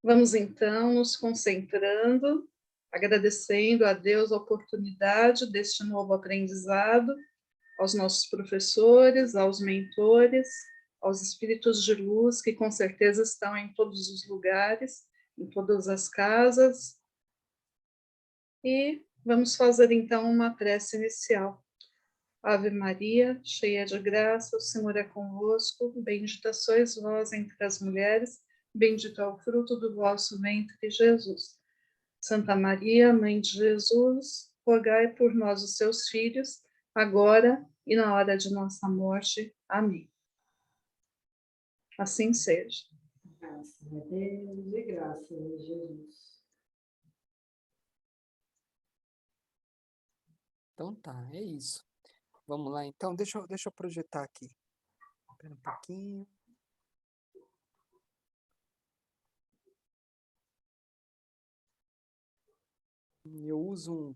Vamos então nos concentrando, agradecendo a Deus a oportunidade deste novo aprendizado, aos nossos professores, aos mentores, aos espíritos de luz que com certeza estão em todos os lugares, em todas as casas. E vamos fazer então uma prece inicial. Ave Maria, cheia de graça, o Senhor é convosco, bendita sois vós entre as mulheres, bendito é o fruto do vosso ventre, Jesus. Santa Maria, Mãe de Jesus, rogai por nós, os seus filhos, agora e na hora de nossa morte. Amém. Assim seja. Graças a Deus e graças a Jesus. Então tá, é isso. Vamos lá, então. Deixa eu projetar aqui. Espera um pouquinho. Eu uso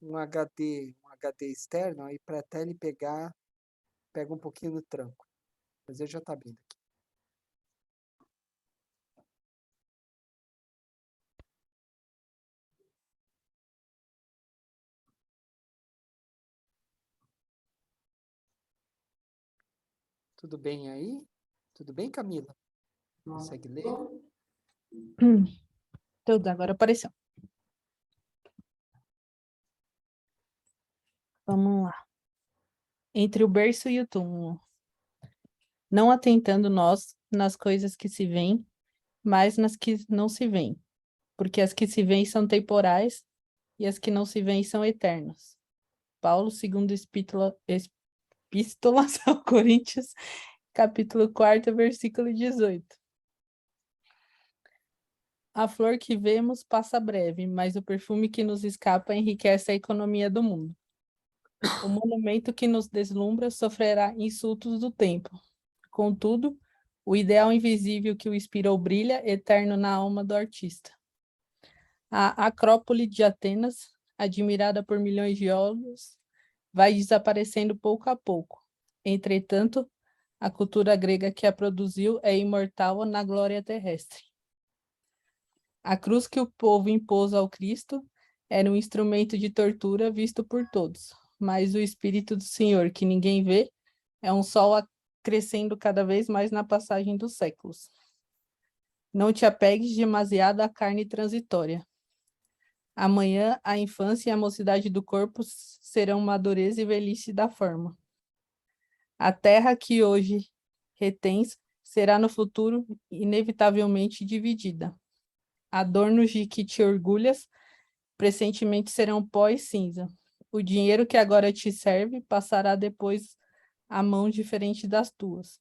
um HD externo, aí para até ele pega um pouquinho no tranco. Mas ele já está abrindo aqui. Tudo bem aí? Tudo bem, Camila? Consegue ler? Tudo, agora apareceu. Vamos lá. Entre o berço e o túmulo. Não atentando nós nas coisas que se veem, mas nas que não se veem. Porque as que se veem são temporais e as que não se veem são eternas. Paulo, segundo Epístolas aos Coríntios, capítulo 4, versículo 18. A flor que vemos passa breve, mas o perfume que nos escapa enriquece a economia do mundo. O monumento que nos deslumbra sofrerá insultos do tempo. Contudo, o ideal invisível que o inspirou brilha eterno na alma do artista. A Acrópole de Atenas, admirada por milhões de olhos, vai desaparecendo pouco a pouco. Entretanto, a cultura grega que a produziu é imortal na glória terrestre. A cruz que o povo impôs ao Cristo era um instrumento de tortura visto por todos, mas o Espírito do Senhor, que ninguém vê, é um sol crescendo cada vez mais na passagem dos séculos. Não te apegues demasiado à carne transitória. Amanhã a infância e a mocidade do corpo serão madureza e velhice da forma. A terra que hoje retens será no futuro inevitavelmente dividida. Adornos de que te orgulhas pressentemente serão pó e cinza. O dinheiro que agora te serve passará depois a mão diferente das tuas.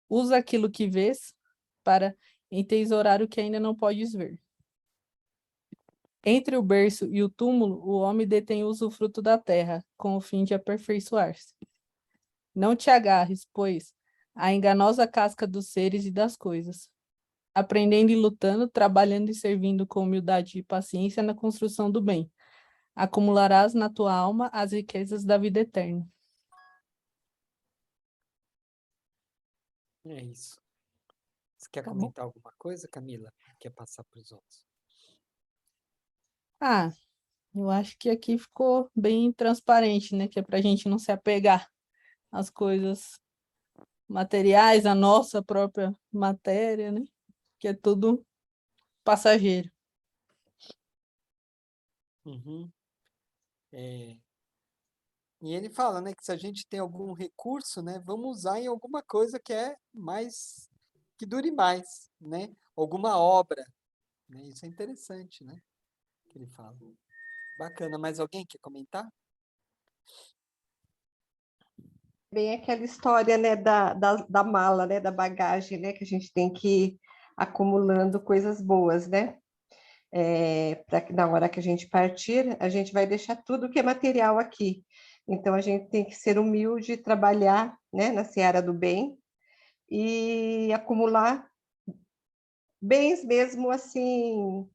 Usa aquilo que vês para entesourar o que ainda não podes ver. Entre o berço e o túmulo, o homem detém o usufruto da terra, com o fim de aperfeiçoar-se. Não te agarres, pois, à enganosa casca dos seres e das coisas, aprendendo e lutando, trabalhando e servindo com humildade e paciência na construção do bem. Acumularás na tua alma as riquezas da vida eterna. É isso. Você quer Tá bom? comentar alguma coisa, Camila? Quer passar para os outros? Ah, eu acho que aqui ficou bem transparente, né? Que é para a gente não se apegar às coisas materiais, à nossa própria matéria, né? Que é tudo passageiro. Uhum. E ele fala, né, que se a gente tem algum recurso, né, vamos usar em alguma coisa que é mais, que dure mais, né? Alguma obra, né? Isso é interessante, né? Que ele fala. Bacana. Mais alguém quer comentar? Bem aquela história, né, da mala, né, da bagagem, né, que a gente tem que ir acumulando coisas boas, né? Para que na hora que a gente partir, a gente vai deixar tudo que é material aqui. Então, a gente tem que ser humilde, trabalhar, né, na seara do bem e acumular bens mesmo assim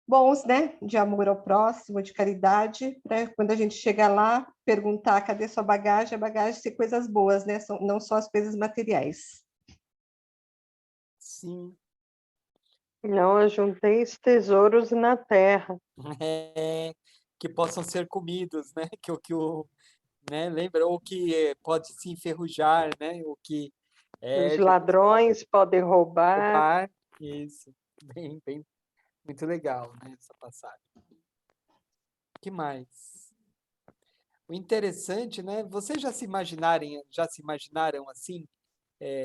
bons, né, de amor ao próximo, de caridade, para quando a gente chegar lá, perguntar cadê sua bagagem, a bagagem ser coisas boas, né, não só as coisas materiais. Sim. Não ajunteis tesouros na terra. É, que possam ser comidos, né? Né? Lembra? Ou que pode se enferrujar, né? O que Os Jesus ladrões podem roubar. roubar. Isso. Bem, muito legal, né? Essa passagem. O que mais? O interessante, né? Vocês já se imaginaram assim,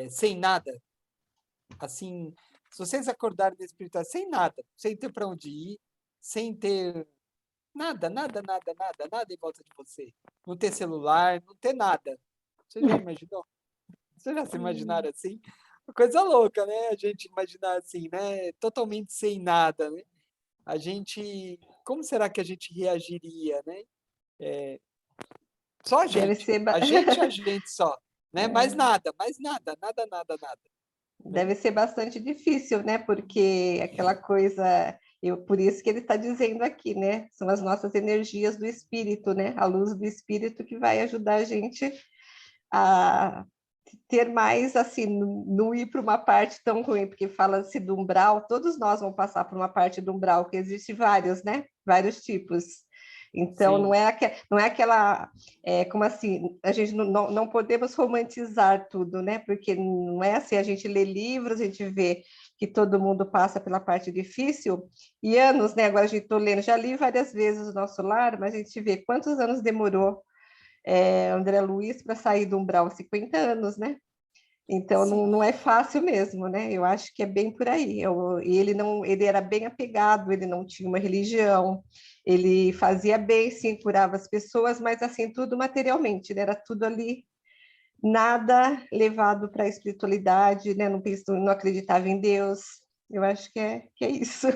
sem nada? Assim, se vocês acordarem na espiritualidade sem nada, sem ter para onde ir, sem ter nada em volta de você. Não ter celular, não ter nada. Você já imaginou? Vocês já se imaginaram assim? Uma coisa louca, né? A gente imaginar assim, né? Totalmente sem nada, né? A gente, como será que a gente reagiria, né? Só Deve ser, a gente só, né? Nada. Né? deve ser bastante difícil, né? Porque aquela coisa, por isso que ele está dizendo aqui, né? São as nossas energias do espírito, né? A luz do espírito que vai ajudar a gente a ter mais, assim, não ir para uma parte tão ruim, porque fala-se do umbral, todos nós vamos passar por uma parte do umbral, que existe vários, né? Vários tipos. Então, Sim, não é aquela, como assim, a gente não podemos romantizar tudo, né? Porque não é assim, a gente lê livros, a gente vê que todo mundo passa pela parte difícil, e anos, né? Agora a gente está lendo, já li várias vezes o Nosso Lar, mas a gente vê quantos anos demorou André Luiz para sair do umbral, 50 anos, né? Então não sim. é fácil mesmo, né? Eu acho que é bem por aí. Ele era bem apegado, ele não tinha uma religião, ele fazia bem, sim, curava as pessoas, mas assim tudo materialmente, né? Era tudo ali, nada levado para a espiritualidade, né? Não acreditava em Deus. Eu acho que é isso,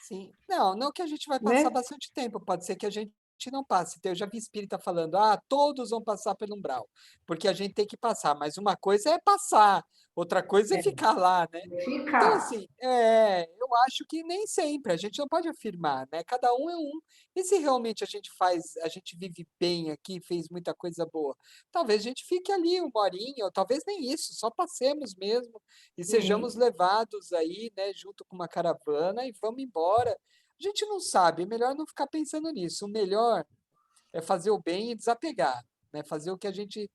Sim. Não que a gente vai passar né? bastante tempo, pode ser que a gente não passe. Eu já vi espírita falando, todos vão passar pelo umbral, porque a gente tem que passar, mas uma coisa é passar, outra coisa é ficar lá, né? Então, Ficar. assim, eu acho que nem sempre, a gente não pode afirmar, né? Cada um é um. E se realmente a gente vive bem aqui, fez muita coisa boa, talvez a gente fique ali uma horinha, ou talvez nem isso, só passemos mesmo e sejamos Sim. levados aí, né, junto com uma caravana e vamos embora. A gente não sabe, é melhor não ficar pensando nisso. O melhor é fazer o bem e desapegar, né? Fazer o que a gente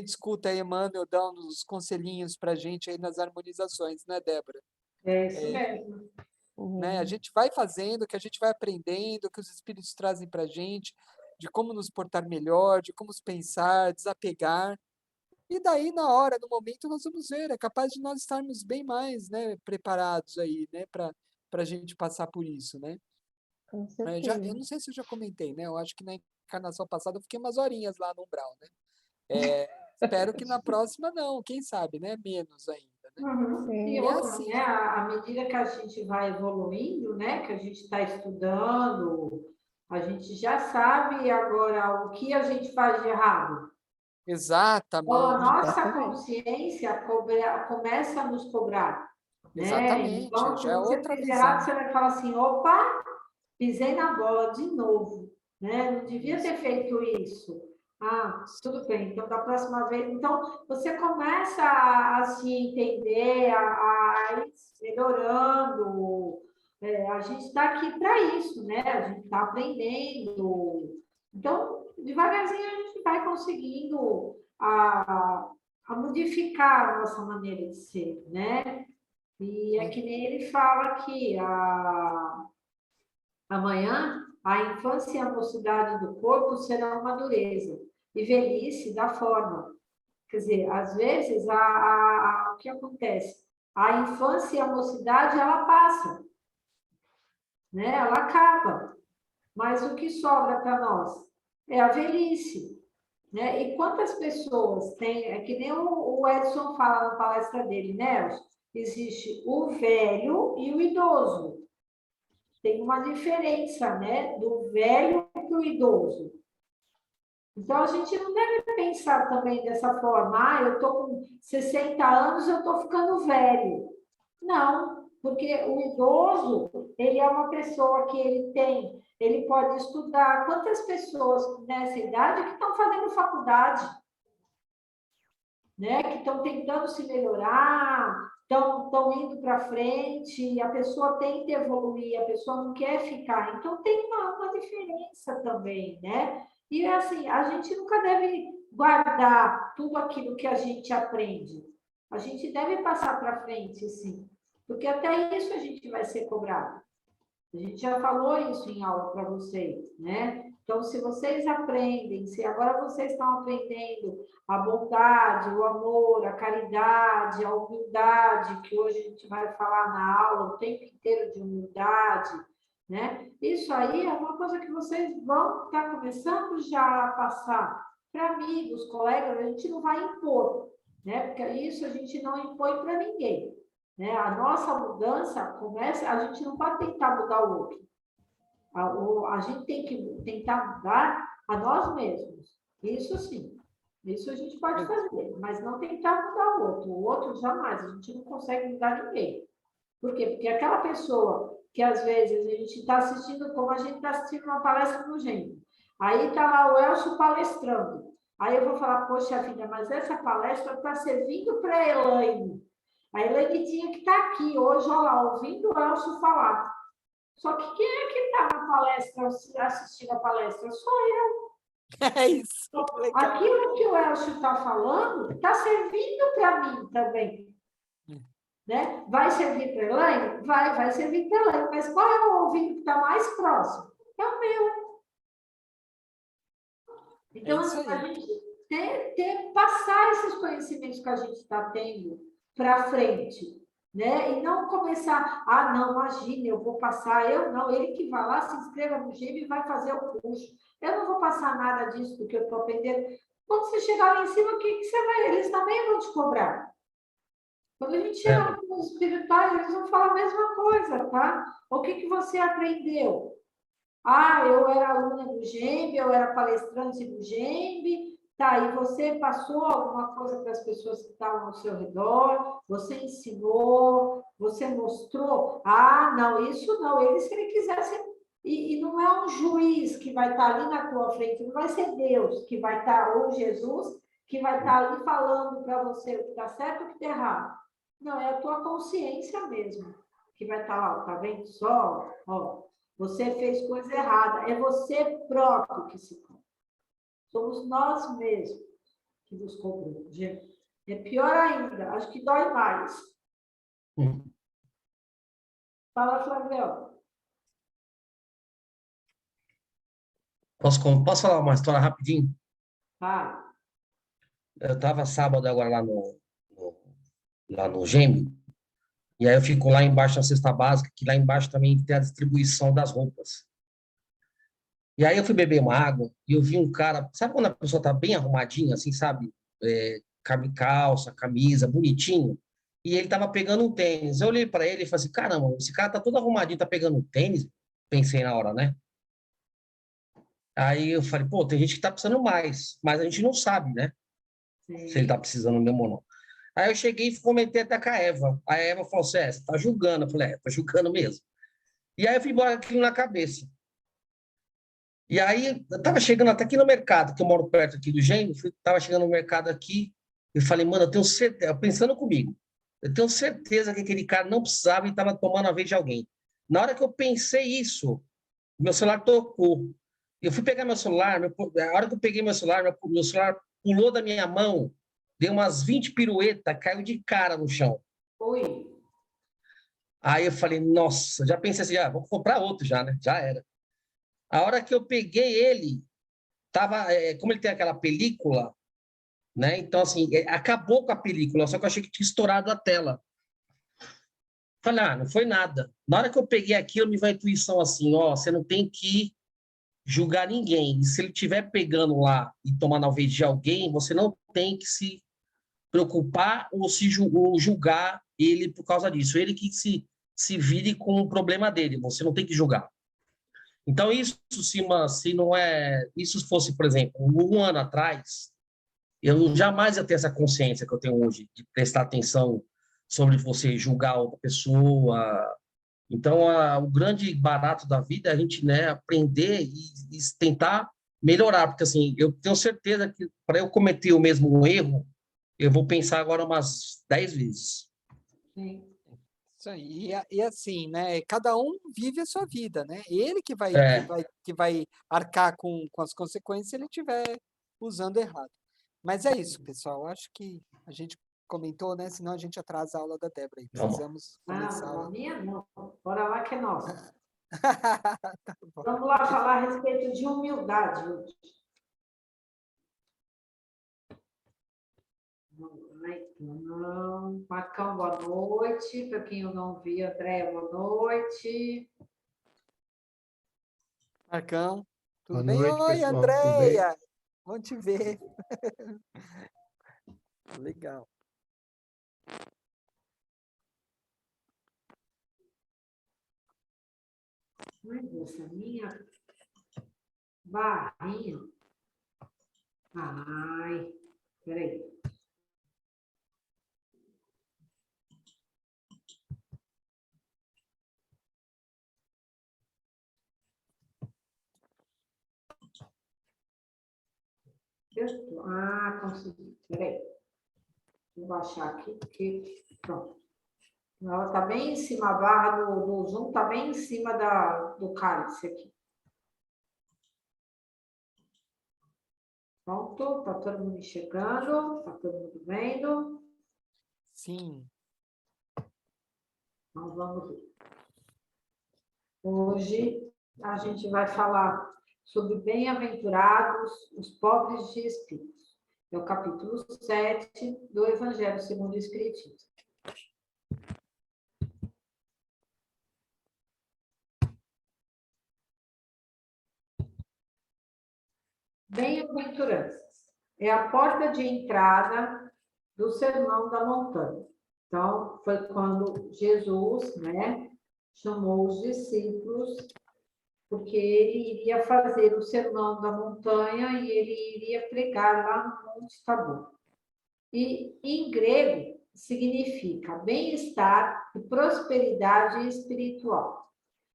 escuta aí, Emmanuel dando os conselhinhos pra gente aí nas harmonizações, né, Débora? É isso mesmo. Né? A gente vai fazendo, o que a gente vai aprendendo, o que os espíritos trazem pra gente, de como nos portar melhor, de como pensar, desapegar. E daí, na hora, no momento, nós vamos ver, é capaz de nós estarmos bem mais, né, preparados aí, né, para a gente passar por isso, né? Com Eu certeza. não sei se eu já comentei, né? Eu acho que na encarnação passada eu fiquei umas horinhas lá no umbral, né? Espero que na próxima não, quem sabe, né? Menos ainda, né? Uhum. E E é outra, assim, né? À medida que a gente vai evoluindo, né? Que a gente está estudando, a gente já sabe agora o que a gente faz de errado. Então, a exatamente, nossa Exatamente. consciência começa a nos cobrar, né? exatamente, Então, já se é você outra fez errado, visão. você vai falar assim, opa, pisei na bola de novo, né? Não devia Isso. ter feito isso. Ah, tudo bem, então da próxima vez. Então, você começa a se entender, a ir melhorando. A gente está aqui para isso, né? A gente está aprendendo. Então, devagarzinho a gente vai conseguindo a modificar a nossa maneira de ser, né? E é que nem ele fala aqui, amanhã, a infância e a mocidade do corpo serão madureza, e velhice da forma. Quer dizer, às vezes, o que acontece? A infância e a mocidade, ela passa, né? Ela acaba. Mas o que sobra para nós? É a velhice. Né? E quantas pessoas tem, é que nem o Edson fala na palestra dele, né? Existe o velho e o idoso. Tem uma diferença, né, do velho para o idoso. Então, a gente não deve pensar também dessa forma, eu estou com 60 anos, eu estou ficando velho. Não, porque o idoso, ele é uma pessoa que ele pode estudar. Quantas pessoas nessa idade que estão fazendo faculdade, né, que estão tentando se melhorar, estão indo para frente, a pessoa tenta evoluir, a pessoa não quer ficar. Então, tem uma diferença também, né? E, assim, a gente nunca deve guardar tudo aquilo que a gente aprende. A gente deve passar para frente, sim, porque até isso a gente vai ser cobrado. A gente já falou isso em aula para vocês, né? Então, se vocês aprendem, se agora vocês estão aprendendo a bondade, o amor, a caridade, a humildade, que hoje a gente vai falar na aula o tempo inteiro de humildade, né? Isso aí é uma coisa que vocês vão estar começando já a passar para amigos, colegas, a gente não vai impor, né? Porque isso a gente não impõe para ninguém, né? A nossa mudança começa, a gente não pode tentar mudar o outro. A gente tem que tentar mudar a nós mesmos. Isso sim. Isso a gente pode fazer, mas não tentar mudar o outro. O outro jamais. A gente não consegue mudar ninguém. Por quê? Porque aquela pessoa que às vezes a gente está assistindo, como a gente está assistindo uma palestra no Gênio. Aí está lá o Elcio palestrando. Aí eu vou falar, poxa vida, mas essa palestra está servindo para a Elaine. A Elaine tinha que estar aqui hoje, olha lá, ouvindo o Elcio falar. Só que quem é que está na palestra, assistindo a palestra? Sou eu. É isso. Aquilo que o Elcio está falando está servindo para mim também. Né? Vai servir para a Elaine? Vai servir para a Elaine. Mas qual é o ouvido que está mais próximo? É o meu. Então, a gente passar esses conhecimentos que a gente está tendo para frente. Né? E não começar, não, imagine, eu vou passar, eu não, ele que vai lá, se inscreva no Gêmeo e vai fazer o curso. Eu não vou passar nada disso, porque eu estou aprendendo. Quando você chegar lá em cima, o que você vai? Eles também vão te cobrar. Quando a gente chega no mundo espiritual, eles vão falar a mesma coisa, tá? O que você aprendeu? Eu era aluna do Gembe, eu era palestrante do Gembe. Tá, e você passou alguma coisa para as pessoas que estavam ao seu redor? Você ensinou? Você mostrou? Não, isso não. Ele, se ele quisesse... E não é um juiz que vai estar ali na tua frente, não vai ser Deus que vai estar, ou Jesus, que vai estar ali falando para você o que está certo e o que está errado. Não, é a tua consciência mesmo que vai estar lá, tá vendo só? Ó, você fez coisa errada. É você próprio que se cobra. Somos nós mesmos que nos cobramos, gente. É pior ainda, acho que dói mais. Fala, Flavião. Posso falar uma história rapidinho? Eu estava sábado agora lá no Gêmeo, e aí eu fico lá embaixo na cesta básica, que lá embaixo também tem a distribuição das roupas. E aí eu fui beber uma água e eu vi um cara, sabe quando a pessoa tá bem arrumadinha, assim, sabe? Calça, camisa, bonitinho. E ele tava pegando um tênis. Eu olhei para ele e falei assim, caramba, esse cara tá todo arrumadinho, tá pegando um tênis? Pensei na hora, né? Aí eu falei, pô, tem gente que tá precisando mais, mas a gente não sabe, né? Sim. Se ele tá precisando mesmo ou não. Aí eu cheguei e comentei até com a Eva. A Eva falou assim, você tá julgando. Eu falei, tá julgando mesmo. E aí eu fui embora com aquilo na cabeça. E aí, eu estava chegando até aqui no mercado, que eu moro perto aqui do Gêmeo, estava chegando no mercado aqui, e falei, mano, eu tenho certeza, pensando comigo, eu tenho certeza que aquele cara não precisava e estava tomando a vez de alguém. Na hora que eu pensei isso, meu celular tocou. Eu fui pegar meu celular, a hora que eu peguei meu celular pulou da minha mão, deu umas 20 piruetas, caiu de cara no chão. Oi. Aí eu falei, nossa, já pensei assim, vou comprar outro já, né? Já era. A hora que eu peguei ele, como ele tem aquela película, né? Então, assim, acabou com a película, só que eu achei que tinha estourado a tela. Falei, não foi nada. Na hora que eu peguei aquilo, me veio a intuição assim, você não tem que julgar ninguém. E se ele estiver pegando lá e tomando a vez de alguém, você não tem que se preocupar ou ou julgar ele por causa disso. Ele que se vire com o problema dele, você não tem que julgar. Então, se não é... Isso fosse, por exemplo, um ano atrás, eu jamais ia ter essa consciência que eu tenho hoje, de prestar atenção sobre você julgar outra pessoa. Então, o grande barato da vida é a gente, né, aprender e tentar melhorar, porque assim, eu tenho certeza que para eu cometer o mesmo erro, eu vou pensar agora umas 10 vezes. Sim. Isso aí. E assim, né? Cada um vive a sua vida, né? Ele É, que vai arcar com as consequências se ele estiver usando errado. Mas é isso, pessoal. Acho que a gente comentou, né? Senão a gente atrasa a aula da Débora aí. vamos. Precisamos começar a Não, a aula. minha não. Bora lá que é nossa. Tá bom. Vamos lá falar a respeito de humildade hoje. Vamos lá, então. Marcão, boa noite. Para quem eu não vi, Andréia, boa noite. Marcão, tudo Boa bem? noite, Oi, pessoal. Tudo bem? Andréia! Bom te ver. Legal. Ai, essa minha barrinha. Ai, peraí. Consegui. Peraí. Vou baixar aqui, porque. Pronto. Ela está bem em cima, a barra do Zoom está bem em cima do cálice aqui. Pronto, está todo mundo enxergando, está todo mundo vendo. Sim. Então, vamos ver. Hoje a gente vai falar sobre bem-aventurados os pobres de espírito. É o capítulo 7 do Evangelho segundo o Espiritismo. Bem-aventuranças. É a porta de entrada do Sermão da Montanha. Então, foi quando Jesus, né, chamou os discípulos, porque ele iria fazer o Sermão da Montanha e ele iria pregar lá no Monte Tabor. E, em grego, significa bem-estar e prosperidade espiritual.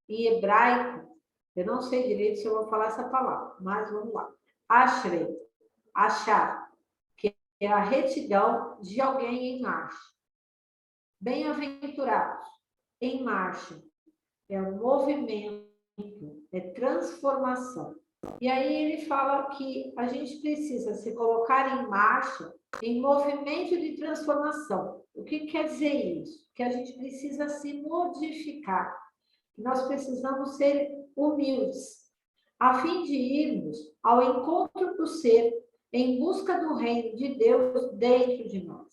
Em hebraico, eu não sei direito se eu vou falar essa palavra, mas vamos lá. Ashrei, achar, que é a retidão de alguém em marcha. Bem-aventurados, em marcha, é o movimento, é transformação. E aí ele fala que a gente precisa se colocar em marcha, em movimento de transformação. O que quer dizer isso? Que a gente precisa se modificar. Nós precisamos ser humildes, a fim de irmos ao encontro do ser, em busca do reino de Deus dentro de nós.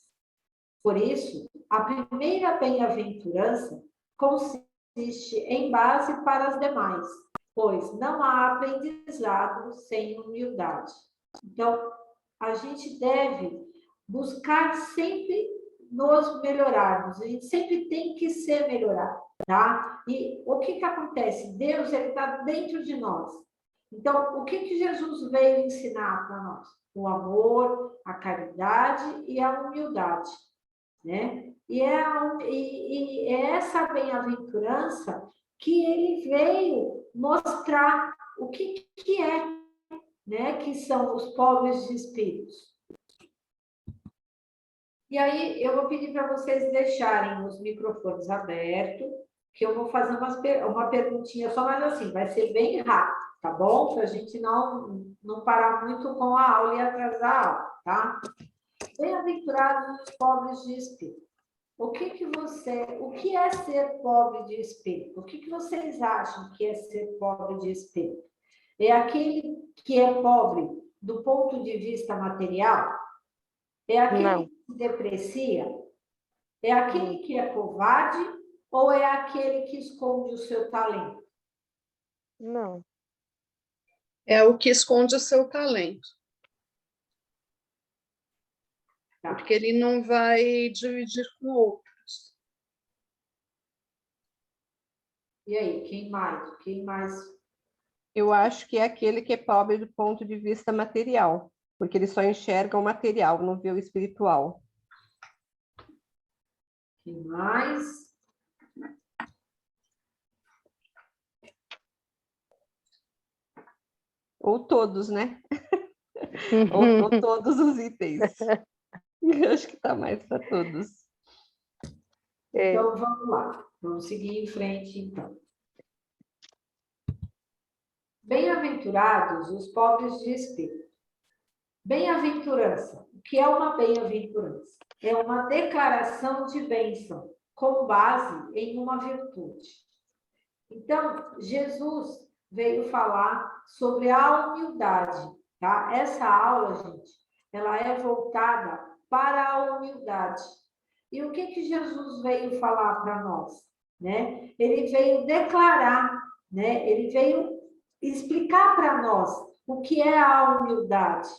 Por isso, a primeira bem-aventurança consiste em base para as demais, pois não há aprendizado sem humildade. Então, a gente deve buscar sempre nos melhorarmos, a gente sempre tem que ser melhorado, tá? E o que acontece? Deus, ele está dentro de nós. Então, o que Jesus veio ensinar para nós? O amor, a caridade e a humildade, né? E é essa bem-aventurança que ele veio mostrar o que é, né? Que são os pobres de espíritos. E aí, eu vou pedir para vocês deixarem os microfones abertos, que eu vou fazer uma perguntinha só, mas assim, vai ser bem rápido, tá bom? Para a gente não parar muito com a aula e atrasar a aula, tá? Bem-aventurados os pobres de espírito. O que é ser pobre de espírito? O que vocês acham que é ser pobre de espírito? É aquele que é pobre do ponto de vista material? É aquele que se deprecia? É aquele que é covarde? Ou é aquele que esconde o seu talento? Não. É o que esconde o seu talento. Tá. Porque ele não vai dividir com outros. E aí, quem mais? Quem mais? Eu acho que é aquele que é pobre do ponto de vista material, porque ele só enxerga o material, não vê o espiritual. Quem mais? Ou todos, né? Ou todos os itens. Eu acho que está mais para todos. Então, vamos lá. Vamos seguir em frente, então. Bem-aventurados os pobres de espírito. Bem-aventurança. O que é uma bem-aventurança? É uma declaração de bênção, com base em uma virtude. Então, Jesus veio falar sobre a humildade, tá? Essa aula, gente, ela é voltada para a humildade. E o que Jesus veio falar para nós, né? Ele veio declarar, né? Ele veio explicar para nós o que é a humildade.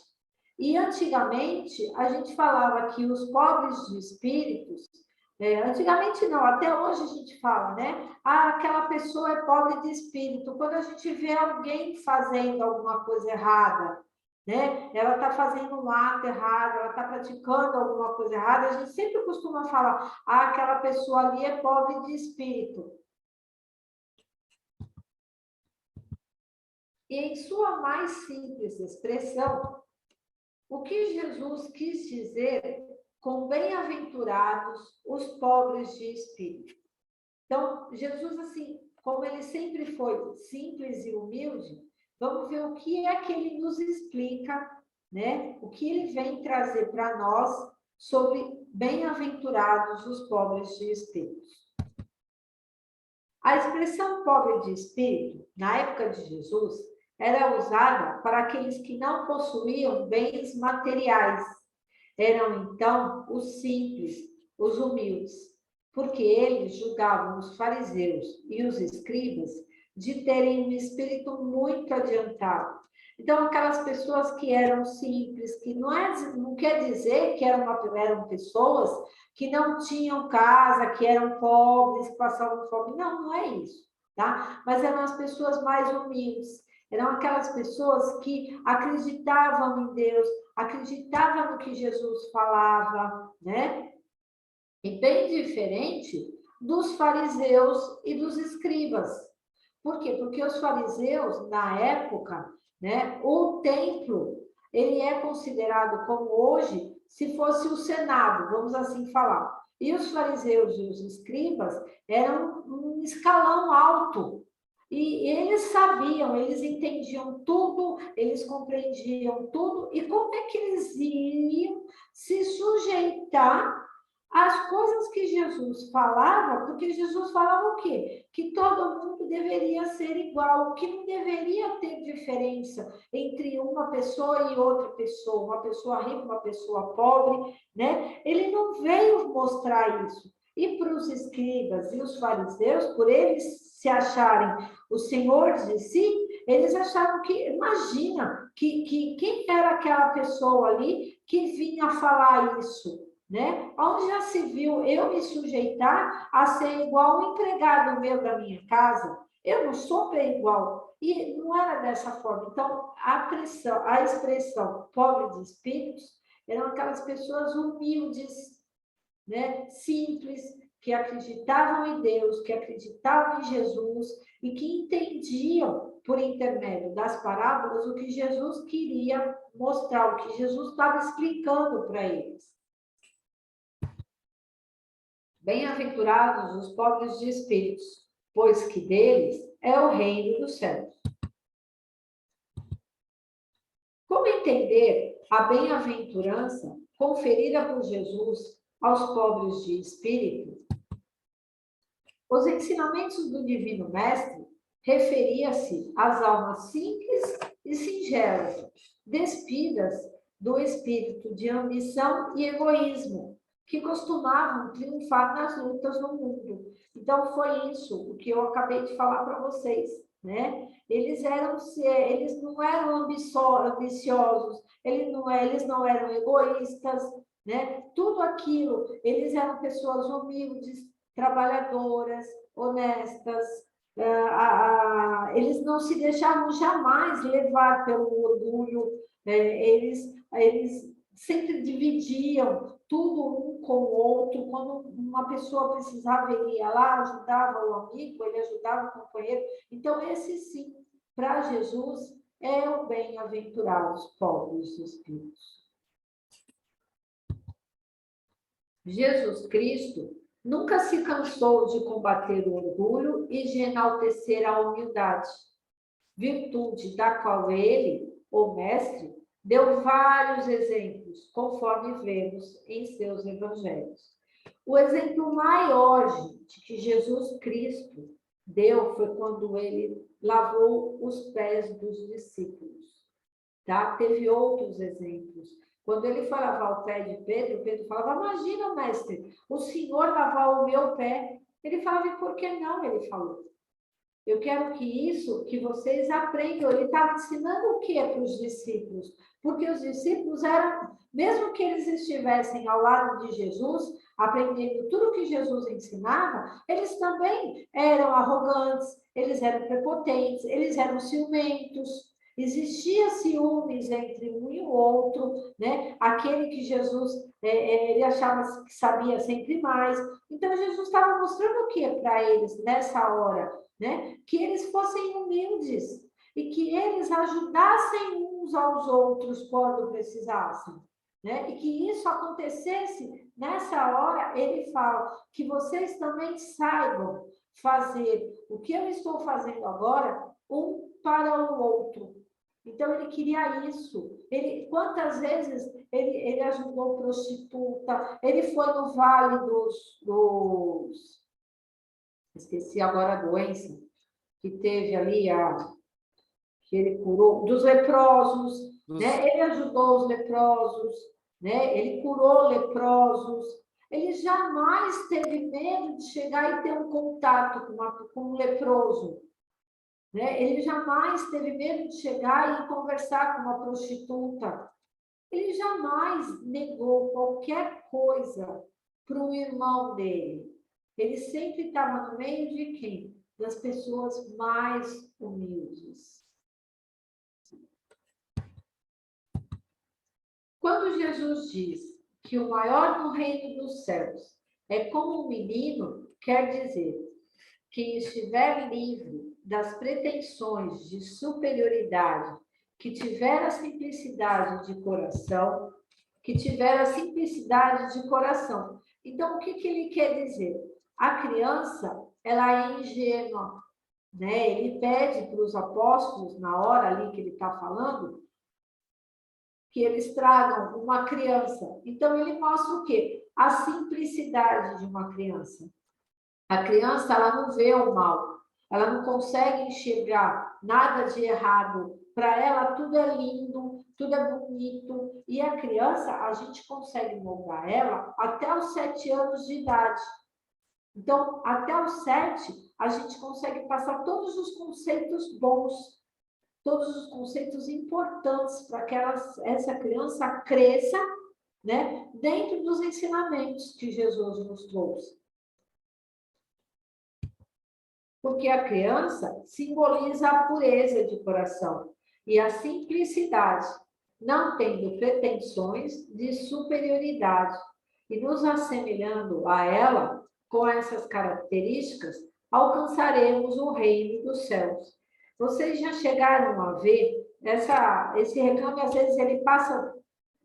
E antigamente a gente falava que os pobres de espíritos, antigamente não, até hoje a gente fala, né? Ah, aquela pessoa é pobre de espírito. Quando a gente vê alguém fazendo alguma coisa errada, né? Ela está fazendo um ato errado, ela está praticando alguma coisa errada, a gente sempre costuma falar, ah, aquela pessoa ali é pobre de espírito. E em sua mais simples expressão, o que Jesus quis dizer com bem-aventurados os pobres de espírito? Então, Jesus, assim, como ele sempre foi simples e humilde, vamos ver o que é que ele nos explica, né? O que ele vem trazer para nós sobre bem-aventurados os pobres de espírito. A expressão pobre de espírito, na época de Jesus, era usada para aqueles que não possuíam bens materiais. Eram, então, os simples, os humildes, porque eles julgavam os fariseus e os escribas de terem um espírito muito adiantado. Então, aquelas pessoas que eram simples, que não quer dizer que eram pessoas que não tinham casa, que eram pobres, que passavam fome. Não, não é isso, tá? Mas eram as pessoas mais humildes. Eram aquelas pessoas que acreditavam em Deus, acreditavam no que Jesus falava, né? E bem diferente dos fariseus e dos escribas. Por quê? Porque os fariseus, na época, né, o templo, ele é considerado como hoje, se fosse o Senado, vamos assim falar. E os fariseus e os escribas eram um escalão alto. E eles sabiam, eles entendiam tudo, eles compreendiam tudo. E como é que eles iam se sujeitar às coisas que Jesus falava? Porque Jesus falava o quê? Que todo mundo deveria ser igual, que não deveria ter diferença entre uma pessoa e outra pessoa, uma pessoa rica, uma pessoa pobre, né? Ele não veio mostrar isso. E para os escribas e os fariseus, por eles se acharem os senhores de si, eles achavam que, imagina, que quem era aquela pessoa ali que vinha falar isso, né? Onde já se viu eu me sujeitar a ser igual um empregado meu da minha casa? Eu não sou bem igual. E não era dessa forma. Então, a expressão pobre de espíritos eram aquelas pessoas humildes, né? Simples, que acreditavam em Deus, que acreditavam em Jesus e que entendiam, por intermédio das parábolas, o que Jesus queria mostrar, o que Jesus estava explicando para eles. Bem-aventurados os pobres de espíritos, pois que deles é o reino dos céus. Como entender a bem-aventurança conferida por Jesus aos pobres de espírito? Os ensinamentos do Divino Mestre referia-se às almas simples e singelas, despidas do espírito de ambição e egoísmo, que costumavam triunfar nas lutas no mundo. Então, foi isso o que eu acabei de falar para vocês, né? Eles não eram ambiciosos, eles não eram egoístas, né? Tudo aquilo, eles eram pessoas humildes, trabalhadoras, honestas, eles não se deixavam jamais levar pelo orgulho, eles sempre dividiam tudo um com o outro. Quando uma pessoa precisava, ele ia lá, ajudava o amigo, ele ajudava o companheiro. Então, esse sim, para Jesus, é o bem-aventurados pobres de espíritos. Jesus Cristo Nunca se cansou de combater o orgulho e de enaltecer a humildade, virtude da qual ele, o mestre, deu vários exemplos, conforme vemos em seus evangelhos. O exemplo maior, gente, que Jesus Cristo deu foi quando ele lavou os pés dos discípulos, tá? Teve outros exemplos. Quando ele foi lavar o pé de Pedro, Pedro falava, imagina, mestre, o senhor lavar o meu pé. Ele falava, e por que não? Ele falou. Eu quero que vocês aprendam. Ele estava ensinando o que para os discípulos? Porque os discípulos eram, mesmo que eles estivessem ao lado de Jesus, aprendendo tudo que Jesus ensinava, eles também eram arrogantes, eles eram prepotentes, eles eram ciumentos. Existia ciúmes entre um e o outro, né? Aquele que Jesus, ele achava que sabia sempre mais. Então, Jesus estava mostrando o que para eles nessa hora? Né? Que eles fossem humildes e que eles ajudassem uns aos outros quando precisassem, né? E que isso acontecesse nessa hora. Ele fala que vocês também saibam fazer o que eu estou fazendo agora, um para o outro. Então, ele queria isso. Quantas vezes ele ajudou prostituta, ele foi no vale esqueci agora a doença que teve ali, que ele curou, dos leprosos, né? Ele ajudou os leprosos, né? Ele curou leprosos. Ele jamais teve medo de chegar e ter um contato com um leproso, né? Ele jamais teve medo de chegar e conversar com uma prostituta. Ele jamais negou qualquer coisa para o irmão dele. Ele sempre estava no meio de quem? Das pessoas mais humildes. Quando Jesus diz que o maior no reino dos céus é como um menino, quer dizer, quem estiver livre das pretensões de superioridade, que tiver a simplicidade de coração, Então, o que ele quer dizer? A criança, ela é ingênua, né? Ele pede para os apóstolos, na hora ali que ele está falando, que eles tragam uma criança. Então, ele mostra o quê? A simplicidade de uma criança. A criança, ela não vê o mal, ela não consegue enxergar nada de errado. Para ela, tudo é lindo, tudo é bonito. E a criança, a gente consegue moldar ela até os 7 anos de idade. Então, até os 7, a gente consegue passar todos os conceitos bons, todos os conceitos importantes para que essa criança cresça, né, dentro dos ensinamentos que Jesus nos trouxe. Porque a criança simboliza a pureza de coração e a simplicidade, não tendo pretensões de superioridade. E nos assemelhando a ela, com essas características, alcançaremos o reino dos céus. Vocês já chegaram a ver esse reclame, às vezes ele passa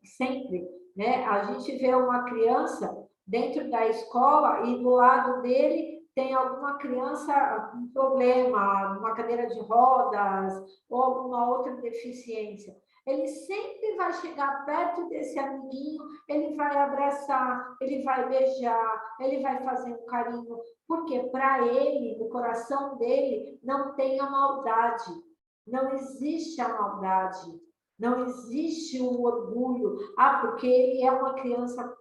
sempre, né? A gente vê uma criança dentro da escola e do lado dele tem alguma criança com problema, uma cadeira de rodas ou alguma outra deficiência. Ele sempre vai chegar perto desse amiguinho, ele vai abraçar, ele vai beijar, ele vai fazer um carinho, porque para ele, no coração dele, não tem a maldade, não existe a maldade, não existe o orgulho. Porque ele é uma criança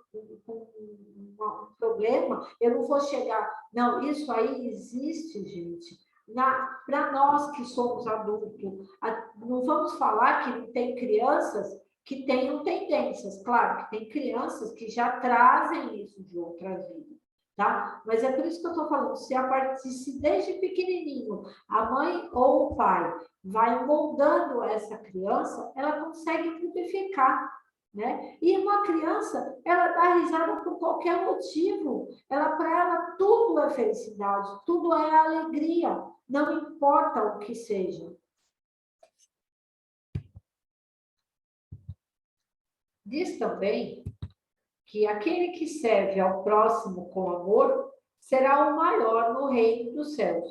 com um problema, eu não vou chegar. Não, isso aí existe, gente. Para nós que somos adultos, não vamos falar que não tem crianças que tenham tendências. Claro que tem crianças que já trazem isso de outra vida, tá? Mas é por isso que eu estou falando, se desde pequenininho a mãe ou o pai vai moldando essa criança, ela consegue modificar, né? E uma criança, ela dá risada por qualquer motivo. Para ela tudo é felicidade, tudo é alegria, não importa o que seja. Diz também que aquele que serve ao próximo com amor será o maior no reino dos céus,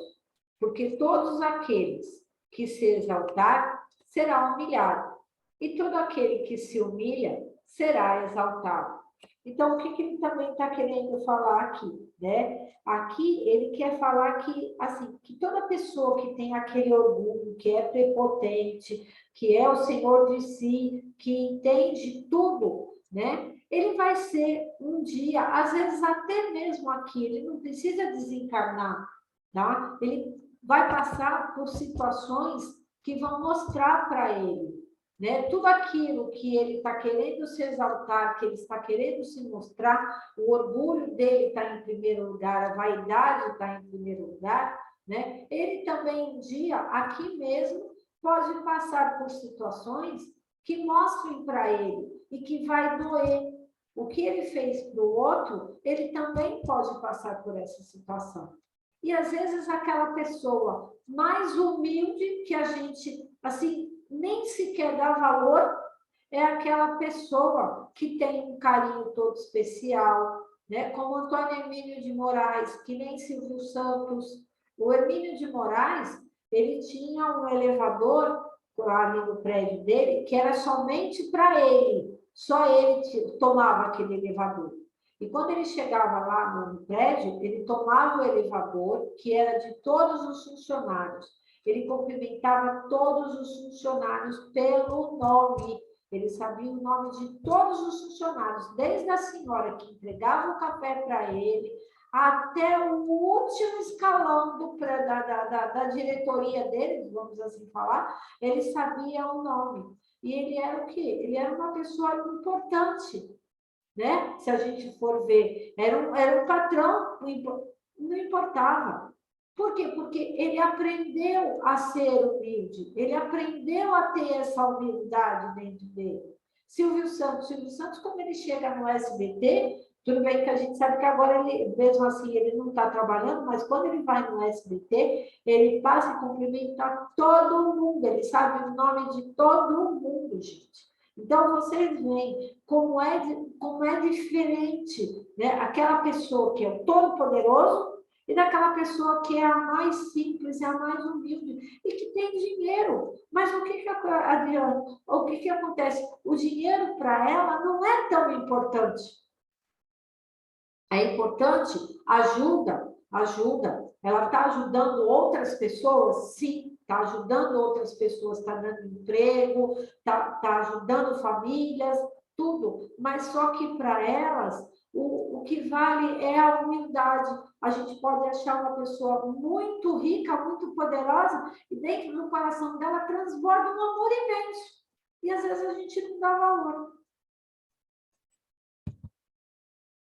porque todos aqueles que se exaltar será humilhado, e todo aquele que se humilha será exaltado. Então, o que ele também está querendo falar aqui, né? Aqui ele quer falar que, assim, que toda pessoa que tem aquele orgulho, que é prepotente, que é o senhor de si, que entende tudo, né? Ele vai ser um dia, às vezes até mesmo aqui, ele não precisa desencarnar, tá? Ele vai passar por situações que vão mostrar para ele, né? Tudo aquilo que ele está querendo se exaltar, que ele está querendo se mostrar, o orgulho dele está em primeiro lugar, a vaidade está em primeiro lugar, né? Ele também um dia, aqui mesmo, pode passar por situações que mostrem para ele e que vai doer. O que ele fez para o outro, ele também pode passar por essa situação. E às vezes aquela pessoa mais humilde que a gente, assim, nem sequer dá valor, é aquela pessoa que tem um carinho todo especial, né? Como Antônio Hermínio de Moraes, que nem Silvio Santos. O Hermínio de Moraes, ele tinha um elevador ali no prédio dele, que era somente para ele, só ele tomava aquele elevador. E quando ele chegava lá no prédio, ele tomava o elevador, que era de todos os funcionários. Ele cumprimentava todos os funcionários pelo nome. Ele sabia o nome de todos os funcionários, desde a senhora que entregava o café para ele, até o último escalão da diretoria deles, vamos assim falar, ele sabia o nome. E ele era o quê? Ele era uma pessoa importante, né? Se a gente for ver, era um patrão, não importava. Por quê? Porque ele aprendeu a ser humilde, ele aprendeu a ter essa humildade dentro dele. Silvio Santos, quando ele chega no SBT, tudo bem que a gente sabe que agora ele, mesmo assim, ele não está trabalhando, mas quando ele vai no SBT, ele passa e cumprimenta todo mundo, ele sabe o nome de todo mundo, gente. Então, vocês veem como é diferente, né? Aquela pessoa que é o todo-poderoso e daquela pessoa que é a mais simples, é a mais humilde e que tem dinheiro. Mas o que Adriana, o que acontece? O dinheiro para ela não é tão importante. É importante, ajuda. Ela está ajudando outras pessoas? Sim, está ajudando outras pessoas, está dando emprego, está ajudando famílias, tudo. Mas só que para elas, o que vale é a humildade. A gente pode achar uma pessoa muito rica, muito poderosa, e dentro do coração dela transborda um amor imenso. E às vezes a gente não dá valor.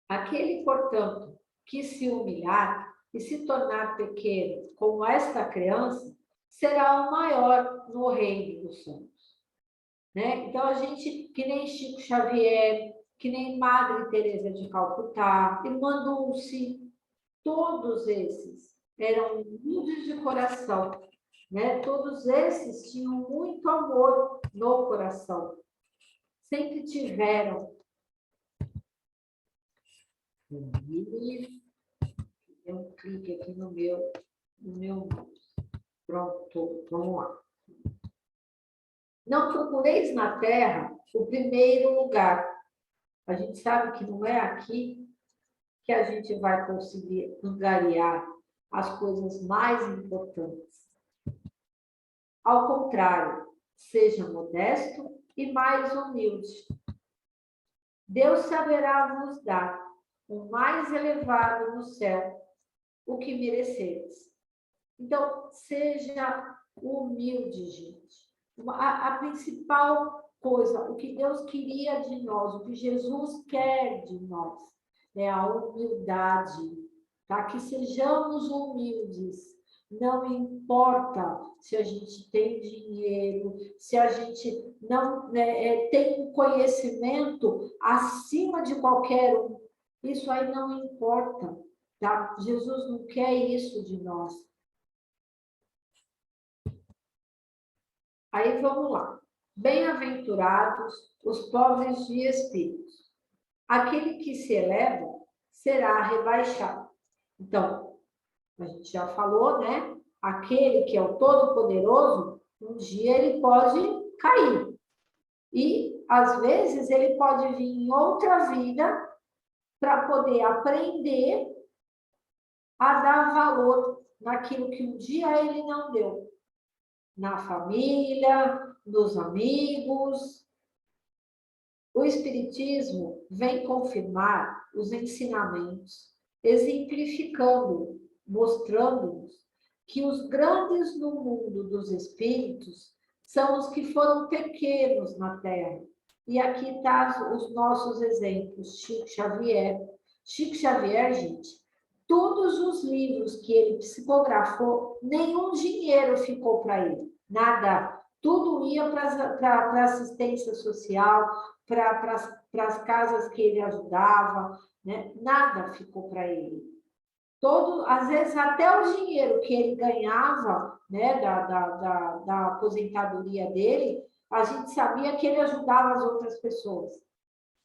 Aquele, portanto, que se humilhar e se tornar pequeno como esta criança, será o maior no reino dos céus. Né? Então, a gente, que nem Chico Xavier, que nem Madre Teresa de Calcutá, Irmã Dulce, todos esses eram humildes de coração, né? Todos esses tinham muito amor no coração. Sempre tiveram. Deu um clique aqui no meu mouse. Pronto, vamos lá. Não procureis na terra o primeiro lugar. A gente sabe que não é aqui que a gente vai conseguir angariar as coisas mais importantes. Ao contrário, seja modesto e mais humilde. Deus saberá vos dar o mais elevado no céu, o que mereceres. Então, seja humilde, gente. A principal coisa, o que Deus queria de nós, o que Jesus quer de nós, é a humildade, tá? Que sejamos humildes. Não importa se a gente tem dinheiro, se a gente não tem um conhecimento acima de qualquer um. Isso aí não importa, tá? Jesus não quer isso de nós. Aí vamos lá. Bem-aventurados os pobres de espírito. Aquele que se eleva será rebaixado, Então, a gente já falou, né? Aquele que é o Todo-Poderoso, um dia ele pode cair. E, às vezes, ele pode vir em outra vida para poder aprender a dar valor naquilo que um dia ele não deu. Na família, nos amigos. O Espiritismo vem confirmar os ensinamentos, exemplificando, mostrando-nos que os grandes no mundo dos espíritos são os que foram pequenos na Terra. E aqui estão os nossos exemplos, Chico Xavier. Chico Xavier, gente, todos os livros que ele psicografou, nenhum dinheiro ficou para ele, nada. Tudo ia para assistência social, para as casas que ele ajudava, né? Nada ficou para ele. Às vezes, até o dinheiro que ele ganhava, né, da aposentadoria dele, a gente sabia que ele ajudava as outras pessoas.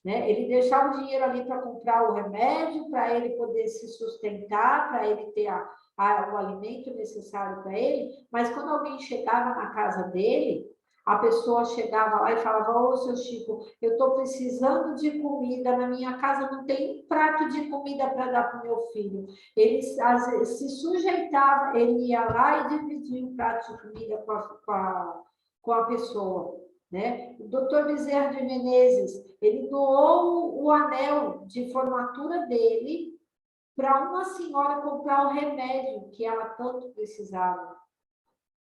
Né? Ele deixava o dinheiro ali para comprar o remédio, para ele poder se sustentar, para ele ter o alimento necessário para ele, mas quando alguém chegava na casa dele, a pessoa chegava lá e falava: ô, seu Chico, eu estou precisando de comida, na minha casa não tem um prato de comida para dar para o meu filho. Ele às vezes, se sujeitava, ele ia lá e dividia um prato de comida com a pessoa. Né? O doutor Bezerra de Menezes, ele doou o anel de formatura dele para uma senhora comprar o remédio que ela tanto precisava.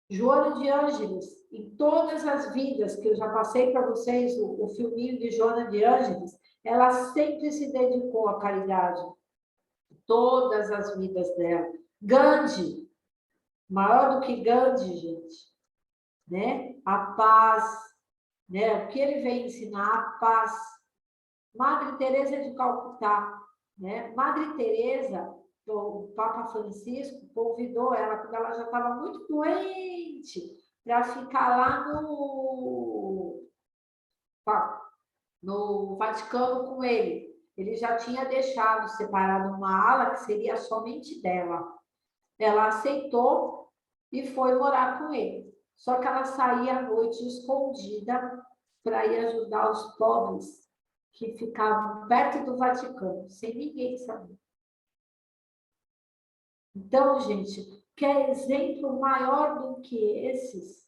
Joana de Ângeles, em todas as vidas que eu já passei para vocês, o filminho de Joana de Ângeles, ela sempre se dedicou à caridade. Todas as vidas dela. Gandhi, maior do que Gandhi, gente. Né? A paz, né? O que ele vem ensinar? A paz. Madre Teresa de Calcutá, né? Madre Teresa, o Papa Francisco convidou ela quando ela já estava muito doente para ficar lá no Vaticano com ele. Ele já tinha deixado separado uma ala que seria somente dela. Ela aceitou e foi morar com ele. Só que ela saía à noite escondida para ir ajudar os pobres que ficavam perto do Vaticano, sem ninguém saber. Então, gente, quer exemplo maior do que esses?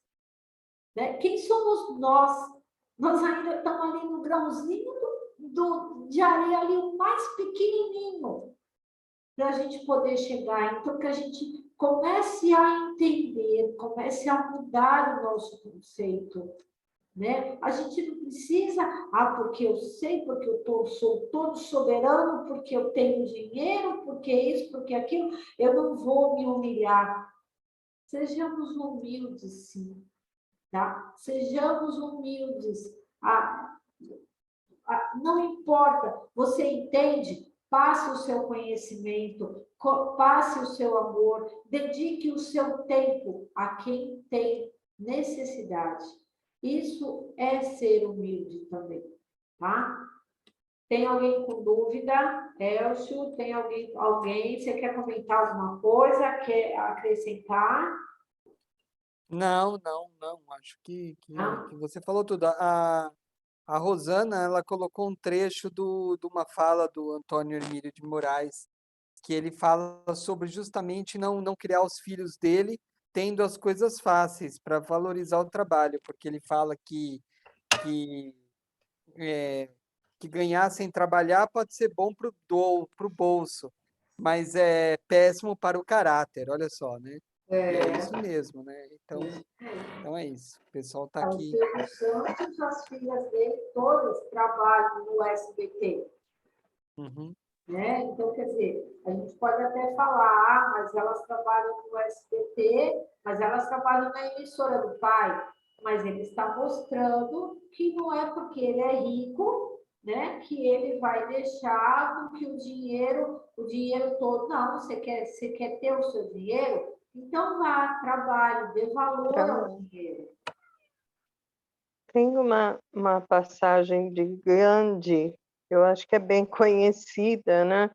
Né? Quem somos nós? Nós ainda estamos ali no grãozinho de areia, ali o mais pequenininho, para a gente poder chegar. Então, que a gente comece a entender, comece a mudar o nosso conceito. Né? A gente não precisa, porque eu sei, porque sou todo soberano, porque eu tenho dinheiro, porque isso, porque aquilo, eu não vou me humilhar. Sejamos humildes, sim. Tá? Sejamos humildes. Não importa, você entende? Passe o seu conhecimento, passe o seu amor, dedique o seu tempo a quem tem necessidade. Isso é ser humilde também, tá? Tem alguém com dúvida? Elcio, tem alguém? Você quer comentar alguma coisa? Quer acrescentar? Não. Acho que você falou tudo. A Rosana, ela colocou um trecho de uma fala do Antônio Hermílio de Moraes, que ele fala sobre justamente não criar os filhos dele tendo as coisas fáceis para valorizar o trabalho, porque ele fala que, que ganhar sem trabalhar pode ser bom para o bolso, mas é péssimo para o caráter, olha só, né? E é isso mesmo, né? Então é isso. O pessoal está O aqui. Silvio Santos, as filhas dele, todas trabalham no SBT. Uhum. Né? Então, quer dizer, a gente pode até falar, mas elas trabalham no SBT, mas elas trabalham na emissora do pai. Mas ele está mostrando que não é porque ele é rico, né, que ele vai deixar que o dinheiro todo. Não, você quer ter o seu dinheiro? Então vá, trabalhe, dê valor ao dinheiro. Tem uma passagem de Gandhi, eu acho que é bem conhecida, né?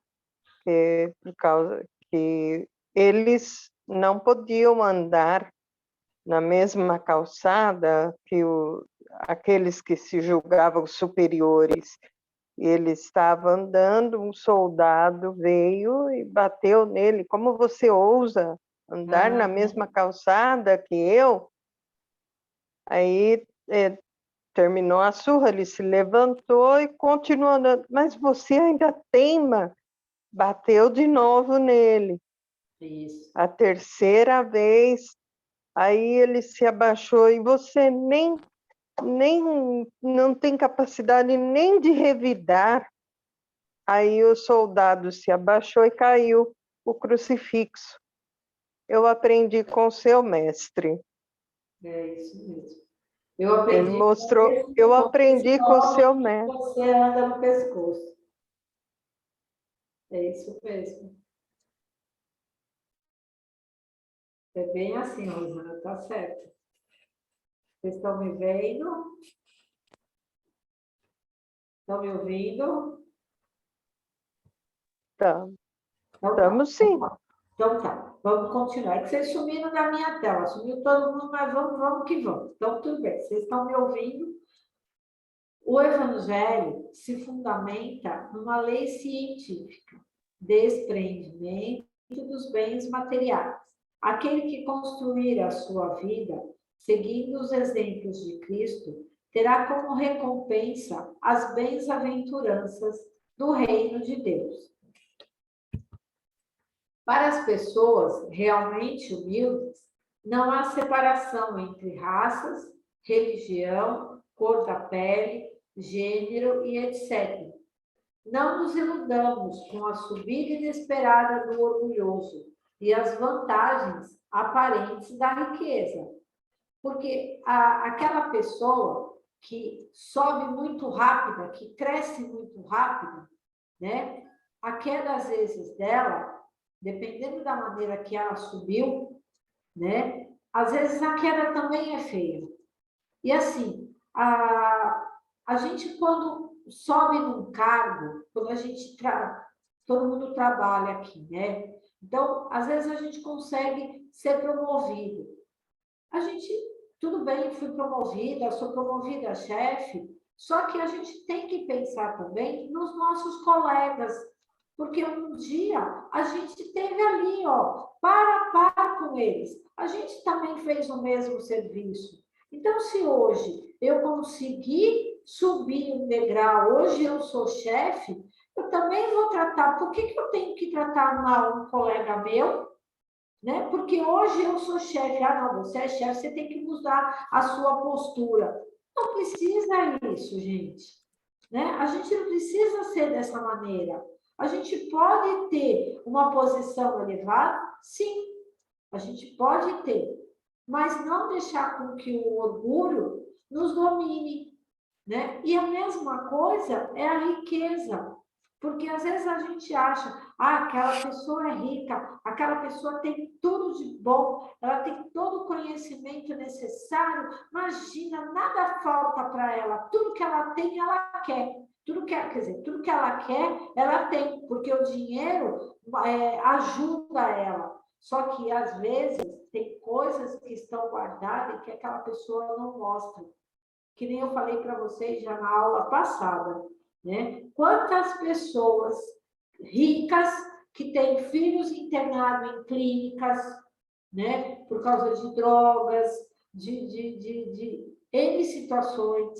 Por causa que eles não podiam andar na mesma calçada que aqueles que se julgavam superiores. Ele estava andando, um soldado veio e bateu nele. Como você ousa andar na mesma calçada que eu? Aí terminou a surra, ele se levantou e continuou andando. Mas você ainda teima. Bateu de novo nele. Isso. A terceira vez, aí ele se abaixou e você nem não tem capacidade nem de revidar. Aí o soldado se abaixou e caiu o crucifixo. Eu aprendi com seu mestre. É isso mesmo. Eu aprendi Ele mostrou, eu aprendi com o seu mestre. Você anda no pescoço. É isso mesmo. É bem assim, Rosana, tá certo. Vocês estão me vendo? Estão me ouvindo? Tá. Então, Estamos sim. Então tá, vamos continuar. É que vocês sumiram da minha tela, sumiu todo mundo, mas vamos que vamos. Então, tudo bem, vocês estão me ouvindo? O Evangelho se fundamenta numa lei científica, desprendimento dos bens materiais. Aquele que construir a sua vida seguindo os exemplos de Cristo terá como recompensa as bem-aventuranças do reino de Deus. Para as pessoas realmente humildes, não há separação entre raças, religião, cor da pele, gênero e etc. Não nos iludamos com a subida inesperada do orgulhoso e as vantagens aparentes da riqueza. Porque aquela pessoa que sobe muito rápida, que cresce muito rápido, né? A queda, às vezes, dela, dependendo da maneira que ela subiu, né? Às vezes a queda também é feia. E assim, a gente quando sobe num cargo, quando a gente todo mundo trabalha aqui, né? Então, às vezes a gente consegue ser promovido. A gente, tudo bem, fui promovida, sou promovida a chefe, só que a gente tem que pensar também nos nossos colegas, porque um dia a gente esteve ali, ó, para a par com eles. A gente também fez o mesmo serviço. Então, se hoje eu conseguir subir um degrau, hoje eu sou chefe, eu também vou tratar. Por que eu tenho que tratar mal um colega meu? Né? Porque hoje eu sou chefe. Ah, não, você é chefe, você tem que mudar a sua postura. Não precisa isso, gente. Né? A gente não precisa ser dessa maneira. A gente pode ter uma posição elevada? Sim, a gente pode ter. Mas não deixar com que o orgulho nos domine. Né? E a mesma coisa é a riqueza. Porque às vezes a gente acha, aquela pessoa é rica, aquela pessoa tem tudo de bom, ela tem todo o conhecimento necessário, imagina, nada falta para ela, tudo que ela tem, ela quer. Tudo que ela quer, ela tem, porque o dinheiro ajuda ela. Só que, às vezes, tem coisas que estão guardadas e que aquela pessoa não mostra. Que nem eu falei para vocês já na aula passada, né? Quantas pessoas ricas que têm filhos internados em clínicas, né? Por causa de drogas, de N situações,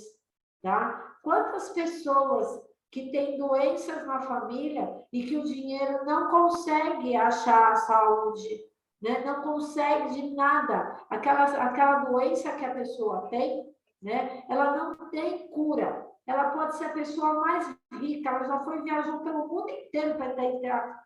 tá? Quantas pessoas que têm doenças na família e que o dinheiro não consegue achar a saúde, né? Não consegue de nada. Aquela doença que a pessoa tem, né? Ela não tem cura. Ela pode ser a pessoa mais rica, ela já viajou pelo mundo inteiro para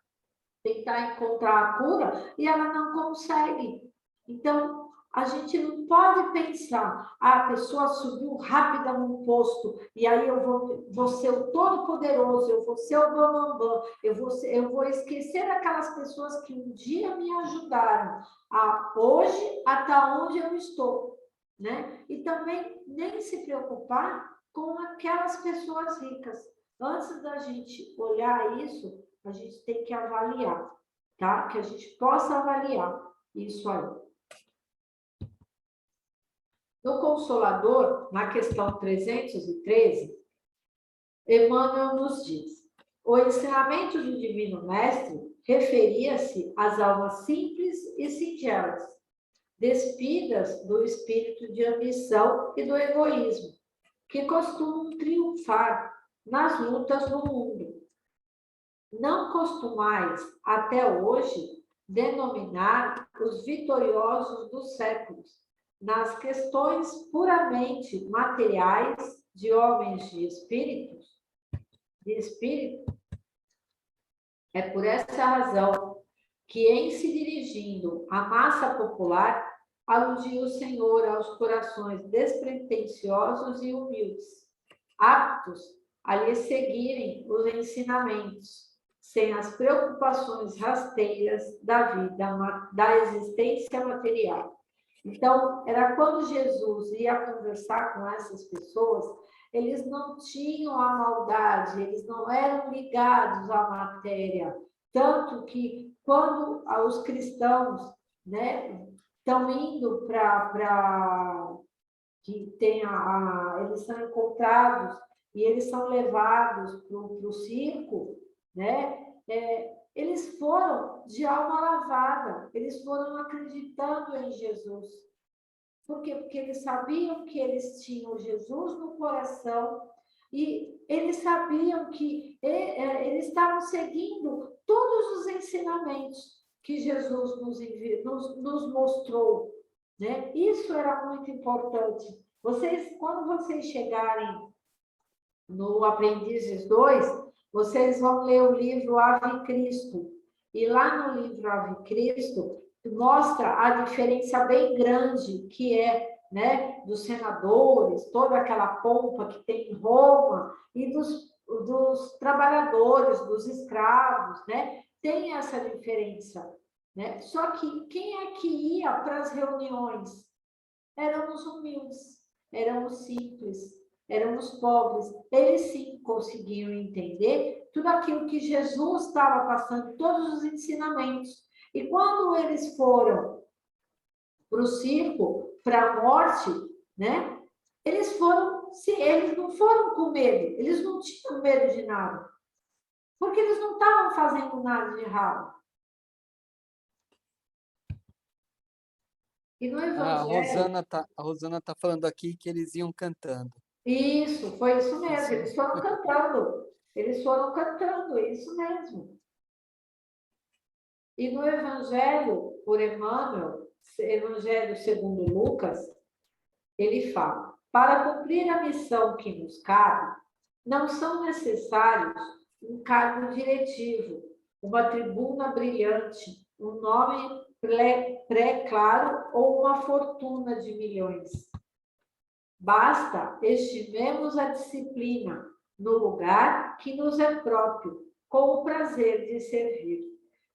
tentar encontrar a cura e ela não consegue. Então, a gente não pode pensar, a pessoa subiu rápida num posto e aí eu vou ser o todo-poderoso, eu vou ser o bambambam, eu vou esquecer aquelas pessoas que um dia me ajudaram a hoje até onde eu estou. Né? E também nem se preocupar com aquelas pessoas ricas. Antes da gente olhar isso, a gente tem que avaliar. tá? Que a gente possa avaliar isso aí. No Consolador, na questão 313, Emmanuel nos diz: o ensinamento do Divino Mestre referia-se às almas simples e singelas, despidas do espírito de ambição e do egoísmo, que costumam triunfar nas lutas do mundo. Não costumais, até hoje, denominar os vitoriosos dos séculos, nas questões puramente materiais de homens de espírito. É por essa razão que, em se dirigindo à massa popular, aludiu o Senhor aos corações despretensiosos e humildes, aptos a lhe seguirem os ensinamentos, sem as preocupações rasteiras da vida, da existência material. Então, era quando Jesus ia conversar com essas pessoas, eles não tinham a maldade, eles não eram ligados à matéria. Tanto que, quando os cristãos, né, estão indo para que tem eles são encontrados e eles são levados para o circo, né? Eles foram de alma lavada, eles foram acreditando em Jesus. Por quê? Porque eles sabiam que eles tinham Jesus no coração e eles sabiam que eles estavam seguindo todos os ensinamentos que Jesus nos mostrou, né? Isso era muito importante. Quando vocês chegarem no Aprendizes 2, vocês vão ler o livro Ave Cristo. E lá no livro Ave Cristo, mostra a diferença bem grande que é, né, dos senadores, toda aquela pompa que tem em Roma, e dos trabalhadores, dos escravos, né? Tem essa diferença, né? Só que quem é que ia para as reuniões? Éramos humildes, éramos simples, éramos pobres. Eles sim conseguiam entender tudo aquilo que Jesus estava passando, todos os ensinamentos. E quando eles foram para o circo, para a morte, né? Eles não foram com medo, eles não tinham medo de nada, porque eles não estavam fazendo nada de errado. E no Evangelho... A Rosana tá falando aqui que eles iam cantando. Isso, foi isso mesmo, eles foram cantando. Eles foram cantando, é isso mesmo. E no Evangelho, por Emmanuel, Evangelho segundo Lucas, ele fala: para cumprir a missão que nos cabe, não são necessários um cargo diretivo, uma tribuna brilhante, um nome pré-claro ou uma fortuna de milhões. Basta estimemos a disciplina no lugar que nos é próprio, com o prazer de servir.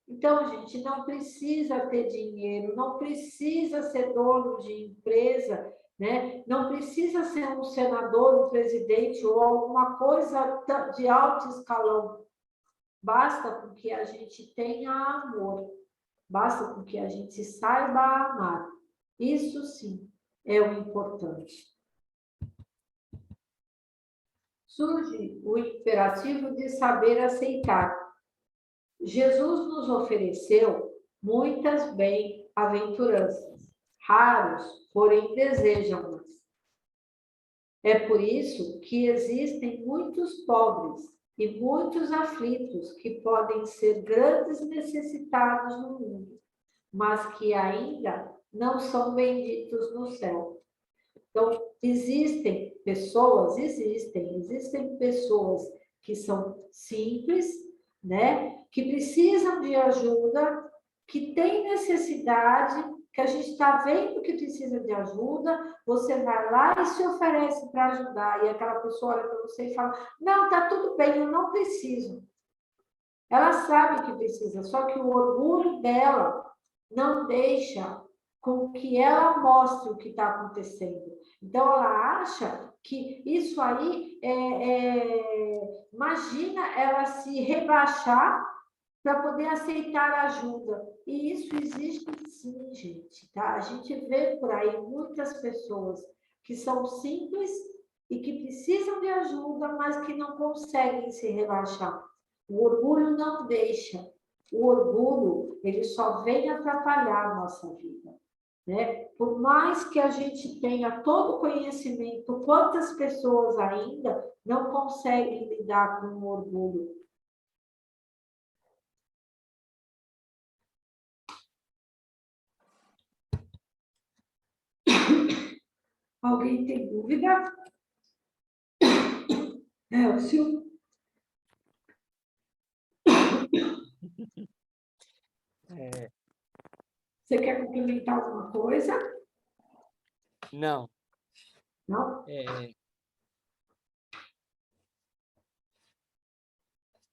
Então, gente, não precisa ter dinheiro, não precisa ser dono de empresa, né? Não precisa ser um senador, um presidente ou alguma coisa de alto escalão. Basta com que a gente tenha amor, basta com que a gente saiba amar. Isso sim é o importante. Surge o imperativo de saber aceitar. Jesus nos ofereceu muitas bem-aventuranças, raros, porém desejam-nas. É por isso que existem muitos pobres e muitos aflitos que podem ser grandes necessitados no mundo, mas que ainda não são benditos no céu. Então, existem pessoas que são simples, né? Que precisam de ajuda, que têm necessidade, que a gente está vendo que precisa de ajuda, você vai lá e se oferece para ajudar, e aquela pessoa olha para você e fala: não, está tudo bem, eu não preciso. Ela sabe que precisa, só que o orgulho dela não deixa com que ela mostre o que está acontecendo. Então, ela acha que isso aí imagina ela se rebaixar para poder aceitar ajuda. E isso existe sim, gente, tá? A gente vê por aí muitas pessoas que são simples e que precisam de ajuda, mas que não conseguem se relaxar. O orgulho não deixa. O orgulho, ele só vem atrapalhar a nossa vida, né? Por mais que a gente tenha todo o conhecimento, quantas pessoas ainda não conseguem lidar com o orgulho? Alguém tem dúvida? Elcio? Você quer complementar alguma coisa? Não. Não? É,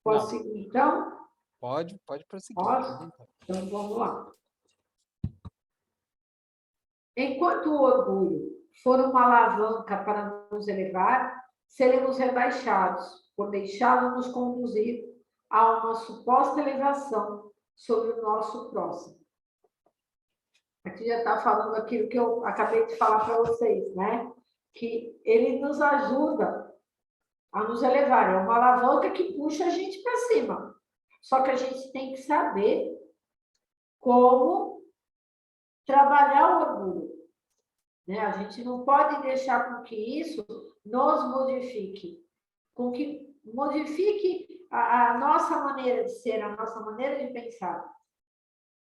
Posso não. seguir, então? Pode prosseguir. Posso? Então, vamos lá. Enquanto o orgulho for uma alavanca para nos elevar, seremos rebaixados por deixá-lo nos conduzir a uma suposta elevação sobre o nosso próximo. Aqui já está falando aquilo que eu acabei de falar para vocês, né? Que ele nos ajuda a nos elevar. É uma alavanca que puxa a gente para cima. Só que a gente tem que saber como trabalhar o orgulho, né? A gente não pode deixar com que isso nos modifique, com que modifique a nossa maneira de ser, a nossa maneira de pensar.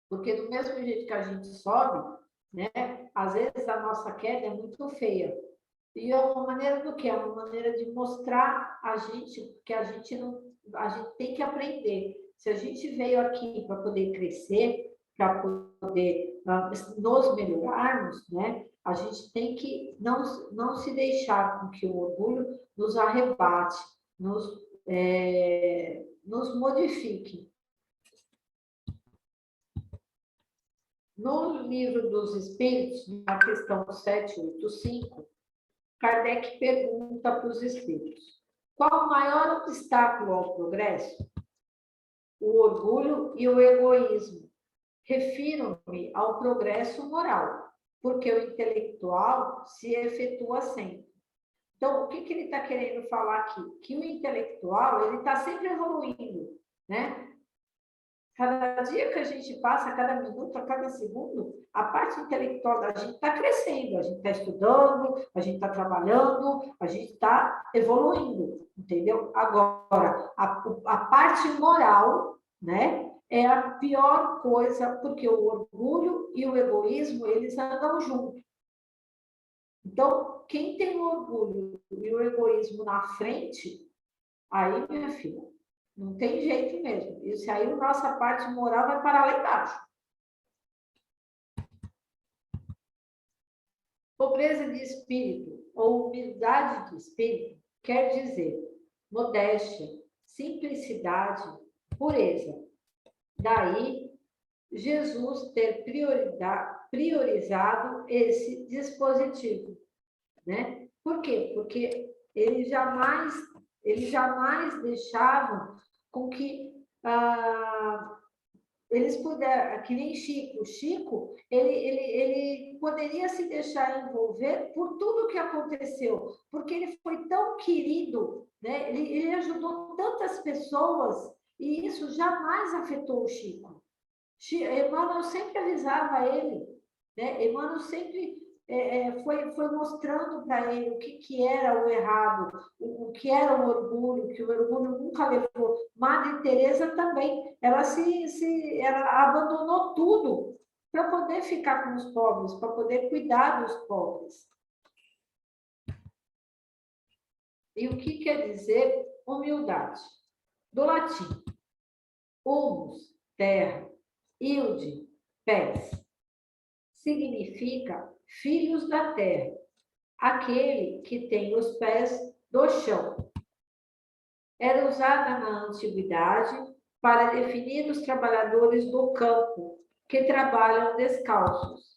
Porque do mesmo jeito que a gente sobe, né? Às vezes a nossa queda é muito feia. E é uma maneira do quê? É uma maneira de mostrar a gente que a gente tem que aprender. Se a gente veio aqui para poder crescer, para poder nos melhorarmos, né? A gente tem que não se deixar com que o orgulho nos arrebate, nos modifique. No livro dos Espíritos, na questão 785, Kardec pergunta para os espíritos: qual o maior obstáculo ao progresso? O orgulho e o egoísmo. Refiro-me ao progresso moral, porque o intelectual se efetua sempre. Então, o que ele está querendo falar aqui? Que o intelectual ele está sempre evoluindo, né? Cada dia que a gente passa, a cada minuto, a cada segundo, a parte intelectual da gente está crescendo, a gente está estudando, a gente está trabalhando, a gente está evoluindo, entendeu? Agora, a parte moral, né, é a pior coisa, porque o orgulho e o egoísmo, eles andam juntos. Então, quem tem o orgulho e o egoísmo na frente, aí, minha filha, não tem jeito mesmo. Isso aí, a nossa parte moral vai parar lá embaixo. Pobreza de espírito ou humildade de espírito quer dizer modéstia, simplicidade, pureza. Daí, Jesus ter priorizado esse dispositivo, né? Por quê? Porque eles jamais deixavam com que eles pudessem, que nem Chico, ele poderia se deixar envolver por tudo que aconteceu, porque ele foi tão querido, né? Ele ajudou tantas pessoas e isso jamais afetou o Chico. Emmanuel sempre avisava ele, né? Emmanuel sempre foi mostrando para ele o que era o errado, o que era o orgulho, que o orgulho nunca levou. Madre Teresa também, ela abandonou tudo para poder ficar com os pobres, para poder cuidar dos pobres. E o que quer dizer humildade? Do latim, humus, terra, ilde, pés. Significa filhos da terra, aquele que tem os pés do chão. Era usada na antiguidade para definir os trabalhadores do campo que trabalham descalços.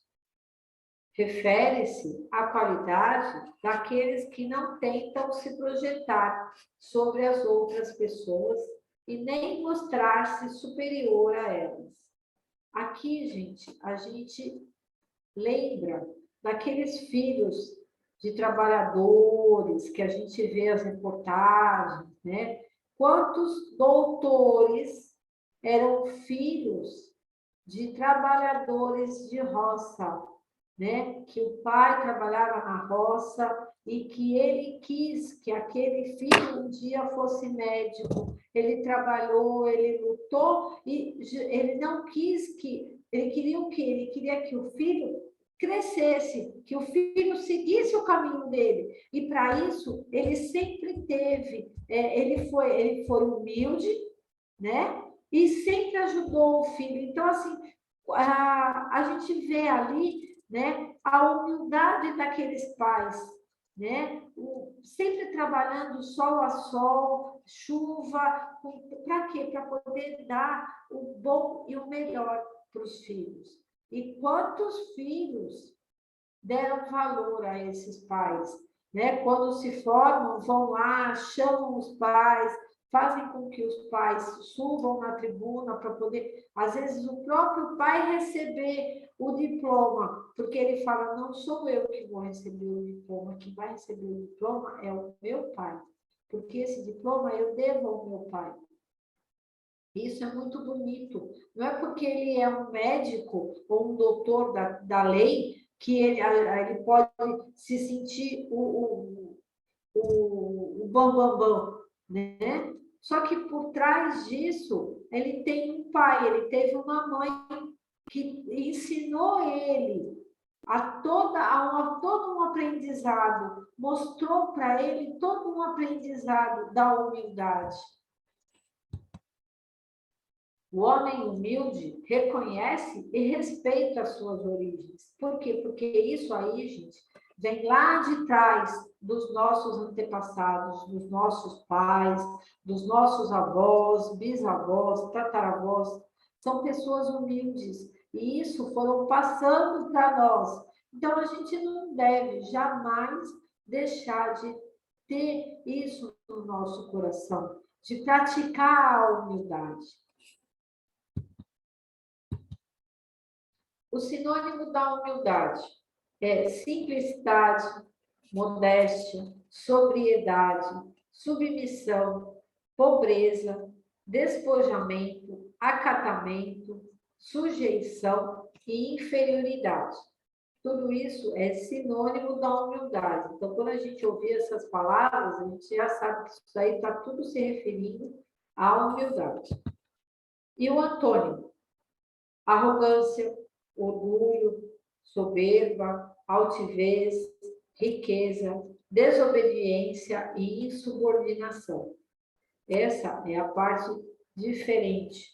Refere-se à qualidade daqueles que não tentam se projetar sobre as outras pessoas e nem mostrar-se superior a elas. Aqui, gente, a gente lembra daqueles filhos de trabalhadores que a gente vê as reportagens, né? Quantos doutores eram filhos de trabalhadores de roça, né? Que o pai trabalhava na roça e que ele quis que aquele filho um dia fosse médico. Ele trabalhou, ele lutou e ele não quis que... Ele queria o quê? Ele queria que o filho crescesse, que o filho seguisse o caminho dele. E para isso, ele sempre teve... ele foi humilde, né? E sempre ajudou o filho. Então, assim, a gente vê ali, né, a humildade daqueles pais, né? Sempre trabalhando sol a sol, chuva, para quê? Para poder dar o bom e o melhor para os filhos. E quantos filhos deram valor a esses pais, né? Quando se formam, vão lá, chamam os pais, fazem com que os pais subam na tribuna para poder, às vezes, o próprio pai receber o diploma, porque ele fala, não sou eu que vou receber o diploma, quem vai receber o diploma é o meu pai, porque esse diploma eu devo ao meu pai. Isso é muito bonito. Não é porque ele é um médico ou um doutor da lei que ele pode se sentir o bam, né? Só que por trás disso, ele tem um pai, ele teve uma mãe que ensinou ele a todo um aprendizado, mostrou para ele todo um aprendizado da humildade. O homem humilde reconhece e respeita as suas origens. Por quê? Porque isso aí, gente, vem lá de trás dos nossos antepassados, dos nossos pais, dos nossos avós, bisavós, tataravós. São pessoas humildes. E isso foram passando para nós. Então, a gente não deve jamais deixar de ter isso no nosso coração, de praticar a humildade. O sinônimo da humildade é simplicidade, modéstia, sobriedade, submissão, pobreza, despojamento, acatamento, sujeição e inferioridade. Tudo isso é sinônimo da humildade. Então, quando a gente ouvir essas palavras, a gente já sabe que isso aí está tudo se referindo à humildade. E o antônimo? Arrogância, orgulho, soberba, altivez, riqueza, desobediência e insubordinação. Essa é a parte diferente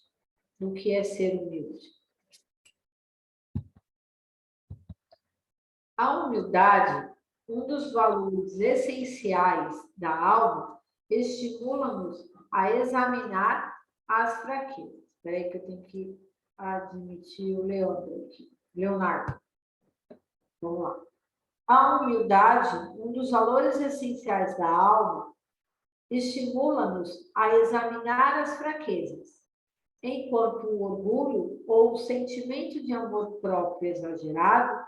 do que é ser humilde. A humildade, um dos valores essenciais da alma, estimula-nos a examinar as fraquezas. Espera aí que eu tenho que admitir o Leonardo. Vamos lá. A humildade, um dos valores essenciais da alma, estimula-nos a examinar as fraquezas, enquanto o orgulho ou o sentimento de amor próprio exagerado,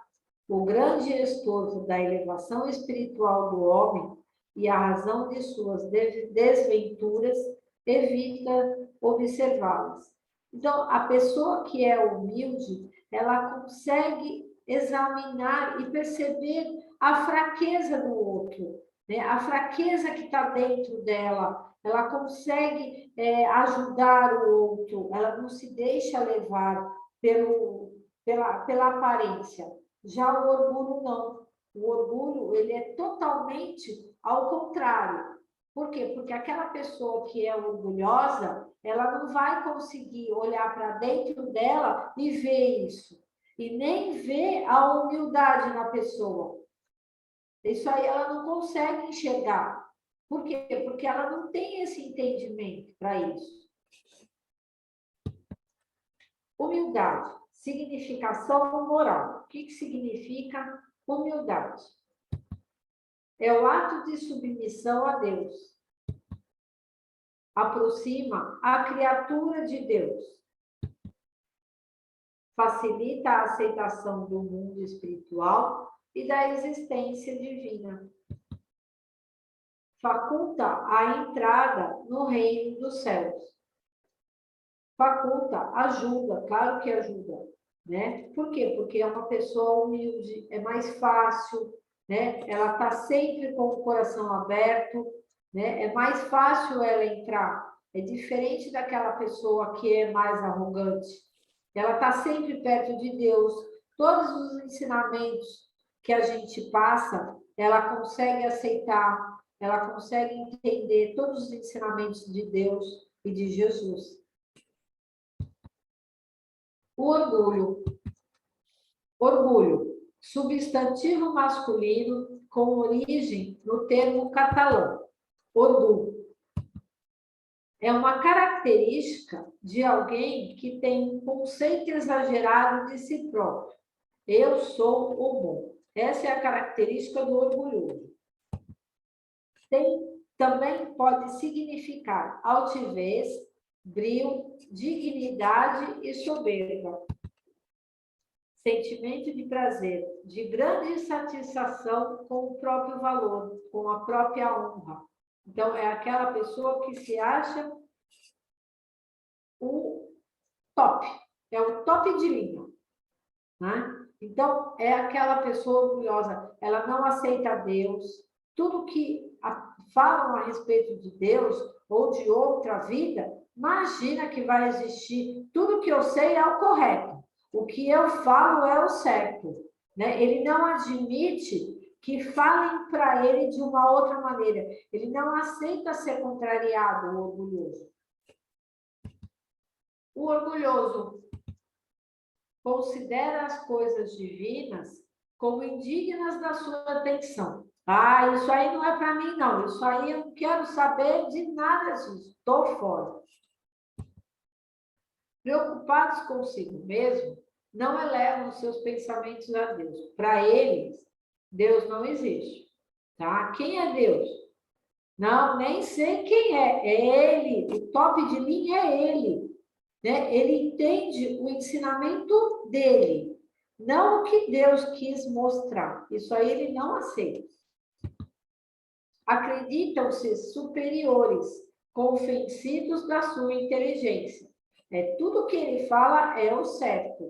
o grande estorvo da elevação espiritual do homem e a razão de suas desventuras, evita observá-las. Então, a pessoa que é humilde, ela consegue examinar e perceber a fraqueza do outro, né? A fraqueza que está dentro dela. Ela consegue ajudar o outro, ela não se deixa levar pela aparência. Já o orgulho, não. O orgulho, ele é totalmente ao contrário. Por quê? Porque aquela pessoa que é orgulhosa, ela não vai conseguir olhar para dentro dela e ver isso. E nem ver a humildade na pessoa. Isso aí ela não consegue enxergar. Por quê? Porque ela não tem esse entendimento para isso. Humildade, significação moral. O que significa humildade? É o ato de submissão a Deus. aproxima a criatura de Deus, facilita a aceitação do mundo espiritual e da existência divina, faculta a entrada no reino dos céus, faculta, ajuda, claro que ajuda, né? Por quê? Porque é uma pessoa humilde, é mais fácil, né? Ela está sempre com o coração aberto, né? É mais fácil ela entrar. É diferente daquela pessoa que é mais arrogante. Ela está sempre perto de Deus. Todos os ensinamentos que a gente passa, ela consegue aceitar, ela consegue entender todos os ensinamentos de Deus e de Jesus. O orgulho. Orgulho, substantivo masculino com origem no termo catalão, orgulho. É uma característica de alguém que tem um conceito exagerado de si próprio. Eu sou o bom. Essa é a característica do orgulhoso. Também pode significar altivez, brio, dignidade e soberba. Sentimento de prazer, de grande satisfação com o próprio valor, com a própria honra. Então, é aquela pessoa que se acha o top, é o top de linha, né? Então, é aquela pessoa orgulhosa, ela não aceita Deus, tudo que falam a respeito de Deus ou de outra vida, imagina que vai existir, tudo que eu sei é o correto, o que eu falo é o certo, né? Ele não admite que falem para ele de uma outra maneira, ele não aceita ser contrariado, o orgulhoso. O orgulhoso considera as coisas divinas como indignas da sua atenção. Ah, isso aí não é para mim, não. Isso aí eu não quero saber de nada disso. Estou fora. Preocupados consigo mesmo, não elevam seus pensamentos a Deus. Para eles, Deus não existe. Tá? Quem é Deus? Não, nem sei quem é. É Ele. O top de linha é Ele. Né? Ele entende o ensinamento dele, não o que Deus quis mostrar. Isso aí ele não aceita. Acreditam-se superiores, convencidos da sua inteligência. Tudo que ele fala é o certo.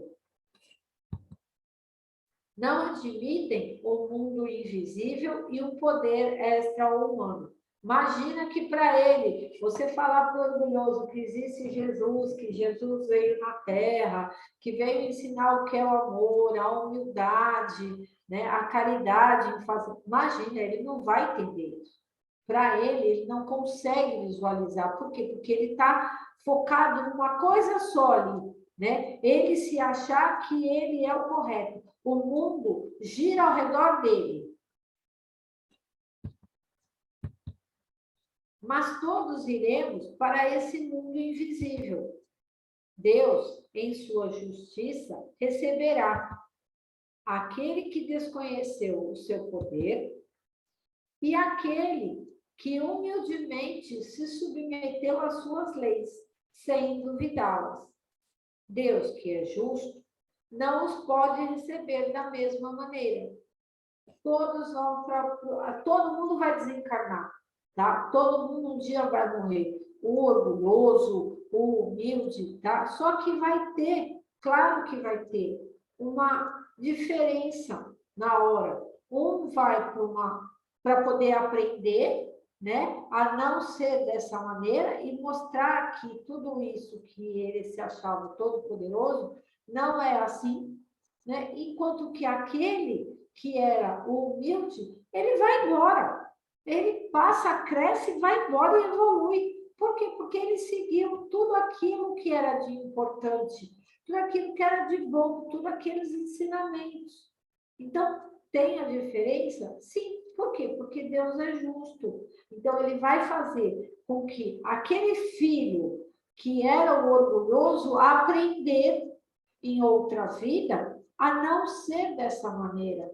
Não admitem o mundo invisível e o poder extra-humano. Imagina que para ele, você falar para o orgulhoso que existe Jesus, que Jesus veio na Terra, que veio ensinar o que é o amor, a humildade, né, a caridade. Imagina, ele não vai entender isso. Para ele não consegue visualizar. Por quê? Porque ele está focado numa coisa só ali, né? Ele se achar que ele é o correto. O mundo gira ao redor dele. Mas todos iremos para esse mundo invisível. Deus, em sua justiça, receberá aquele que desconheceu o seu poder e aquele que humildemente se submeteu às suas leis, sem duvidá-las. Deus, que é justo, não os pode receber da mesma maneira. Todo mundo vai desencarnar. Tá? Todo mundo um dia vai morrer. O orgulhoso, o humilde, tá? Só que vai ter, claro que vai ter, uma diferença na hora. Um vai para poder aprender, né? A não ser dessa maneira e mostrar que tudo isso que ele se achava todo poderoso não é assim, né? Enquanto que aquele que era o humilde, ele vai embora. Ele passa, cresce, vai embora e evolui. Por quê? Porque ele seguiu tudo aquilo que era de importante, tudo aquilo que era de bom, tudo aqueles ensinamentos. Então, tem a diferença? Sim. Por quê? Porque Deus é justo. Então, ele vai fazer com que aquele filho que era o orgulhoso aprender em outra vida a não ser dessa maneira.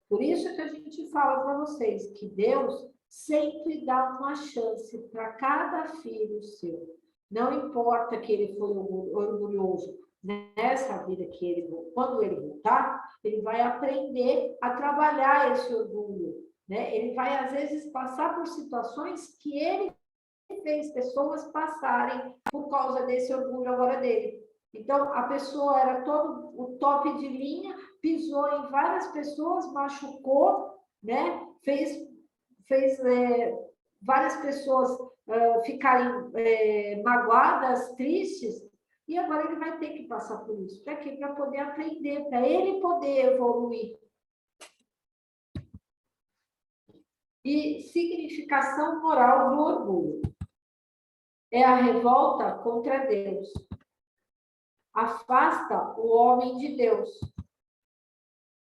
Por isso que a gente fala para vocês que Deus sempre dá uma chance para cada filho seu. Não importa que ele foi orgulhoso nessa vida que ele, quando ele voltar, ele vai aprender a trabalhar esse orgulho, né? Ele vai às vezes passar por situações que ele fez pessoas passarem por causa desse orgulho agora dele. Então, a pessoa era todo o top de linha, pisou em várias pessoas, machucou, né? Fez várias pessoas ficarem magoadas, tristes, e agora ele vai ter que passar por isso. Para quê? Para poder aprender, para ele poder evoluir. E significação moral do orgulho. É a revolta contra Deus. Afasta o homem de Deus.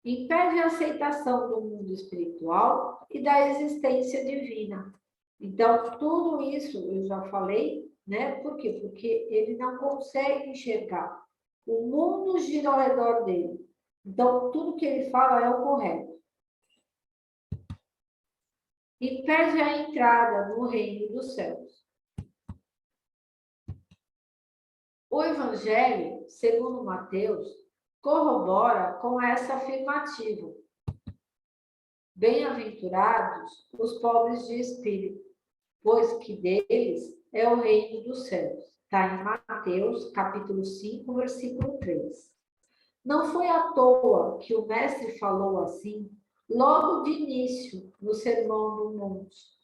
Impede a aceitação do mundo espiritual e da existência divina. Então, tudo isso eu já falei, né? Por quê? Porque ele não consegue enxergar. O mundo gira ao redor dele. Então, tudo que ele fala é o correto. Impede a entrada no reino dos céus. O Evangelho, segundo Mateus, corrobora com essa afirmativa. Bem-aventurados os pobres de espírito, pois que deles é o reino dos céus. Está em Mateus, capítulo 5, versículo 3. Não foi à toa que o mestre falou assim, logo de início, no Sermão do Monte.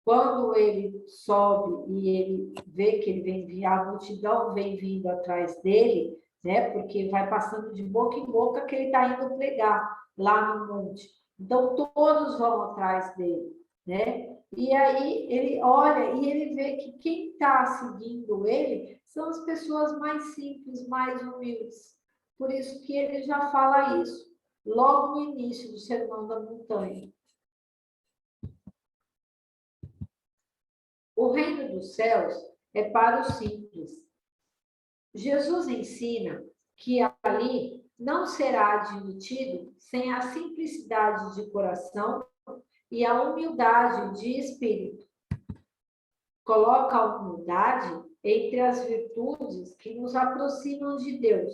Quando ele sobe e ele vê que ele vem vir, a multidão vem vindo atrás dele, né? Porque vai passando de boca em boca que ele está indo pregar lá no monte. Então, todos vão atrás dele, né? E aí ele olha e ele vê que quem está seguindo ele são as pessoas mais simples, mais humildes. Por isso que ele já fala isso, logo no início do Sermão da Montanha. O reino dos céus é para os simples. Jesus ensina que ali não será admitido sem a simplicidade de coração e a humildade de espírito. Coloca a humildade entre as virtudes que nos aproximam de Deus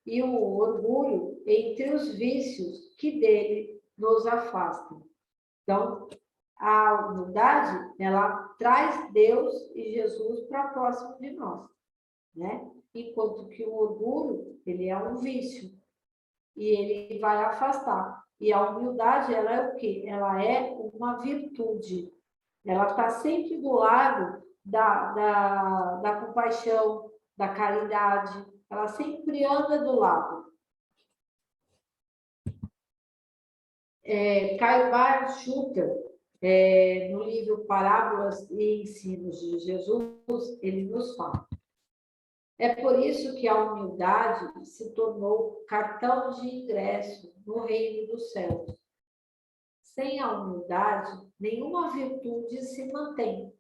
e o orgulho entre os vícios que dele nos afastam. Então, a humildade, ela traz Deus e Jesus para próximo de nós, né? Enquanto que o orgulho, ele é um vício e ele vai afastar. E a humildade, ela é o quê? Ela é uma virtude. Ela está sempre do lado da compaixão, da caridade. Ela sempre anda do lado. Karl Barth Schutter, no livro Parábolas e Ensinos de Jesus, ele nos fala. É por isso que a humildade se tornou cartão de ingresso no reino dos céus. Sem a humildade, nenhuma virtude se mantém.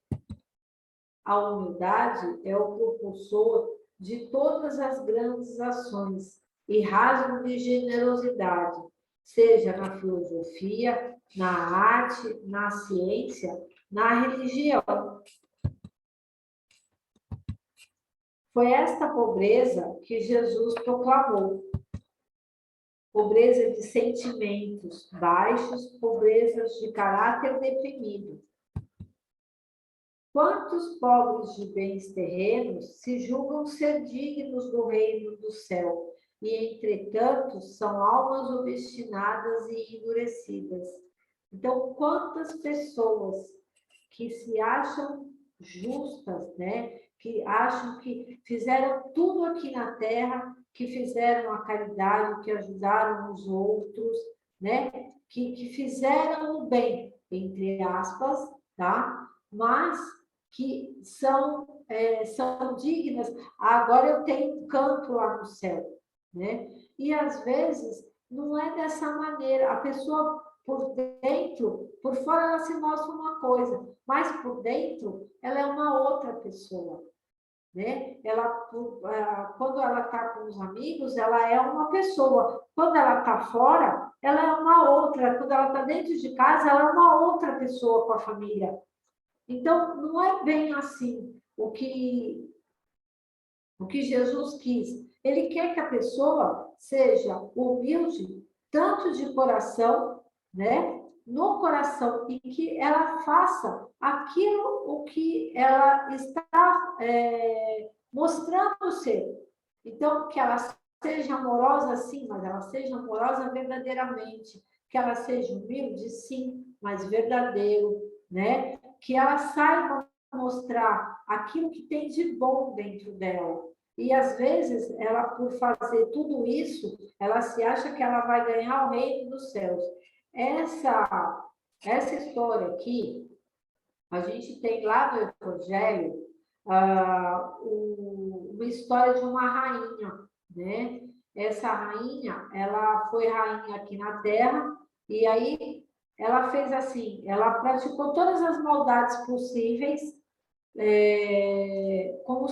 A humildade é o propulsor de todas as grandes ações e rasgo de generosidade, seja na filosofia, na arte, na ciência, na religião. Foi esta pobreza que Jesus proclamou. Pobreza de sentimentos baixos, pobrezas de caráter deprimido. Quantos pobres de bens terrenos se julgam ser dignos do reino do céu e, entretanto, são almas obstinadas e endurecidas? Então, quantas pessoas que se acham justas, né? Que acham que fizeram tudo aqui na Terra, que fizeram a caridade, que ajudaram os outros, né? Que fizeram o bem, entre aspas, tá? Mas que são dignas. Agora eu tenho um canto lá no céu, né? E às vezes não é dessa maneira. A pessoa por dentro, por fora ela se mostra uma coisa, mas por dentro ela é uma outra pessoa, né? Quando ela está com os amigos, ela é uma pessoa. Quando ela está fora, ela é uma outra. Quando ela está dentro de casa, ela é uma outra pessoa com a família. Então, não é bem assim o que Jesus quis. Ele quer que a pessoa seja humilde, tanto de coração, né? No coração, e que ela faça aquilo o que ela está mostrando ser. Então, que ela seja amorosa, sim, mas ela seja amorosa verdadeiramente. Que ela seja humilde, sim, mas verdadeiro, né? Que ela saiba mostrar aquilo que tem de bom dentro dela. E, às vezes, ela, por fazer tudo isso, ela se acha que ela vai ganhar o reino dos céus. Essa história aqui, a gente tem lá no Evangelho uma história de uma rainha, né? Essa rainha, ela foi rainha aqui na Terra, e aí ela fez assim, ela praticou todas as maldades possíveis com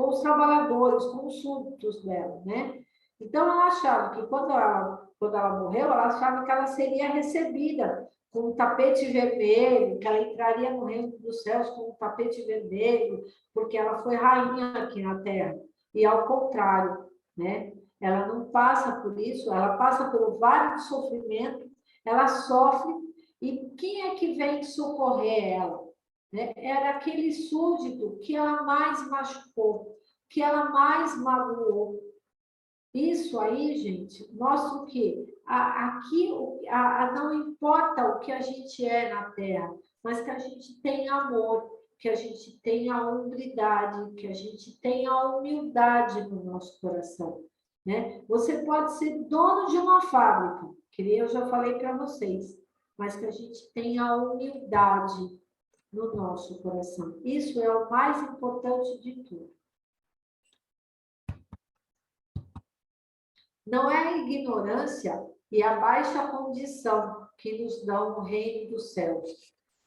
os trabalhadores, com os súditos dela, né? Então, ela achava que quando ela morreu, ela achava que ela seria recebida com um tapete vermelho, que ela entraria no reino dos céus com um tapete vermelho, porque ela foi rainha aqui na Terra. E ao contrário, né? Ela não passa por isso, ela passa por vários sofrimentos, ela sofre, e quem é que vem socorrer ela? Né? Era aquele súdito que ela mais machucou, que ela mais magoou. Isso aí, gente, mostra o quê? Aqui não importa o que a gente é na Terra, mas que a gente tem amor, que a gente tenha a humildade, que a gente tenha a humildade no nosso coração. Né? Você pode ser dono de uma fábrica, que nem eu já falei para vocês, mas que a gente tenha a humildade no nosso coração. Isso é o mais importante de tudo. Não é a ignorância e a baixa condição que nos dão o reino dos céus,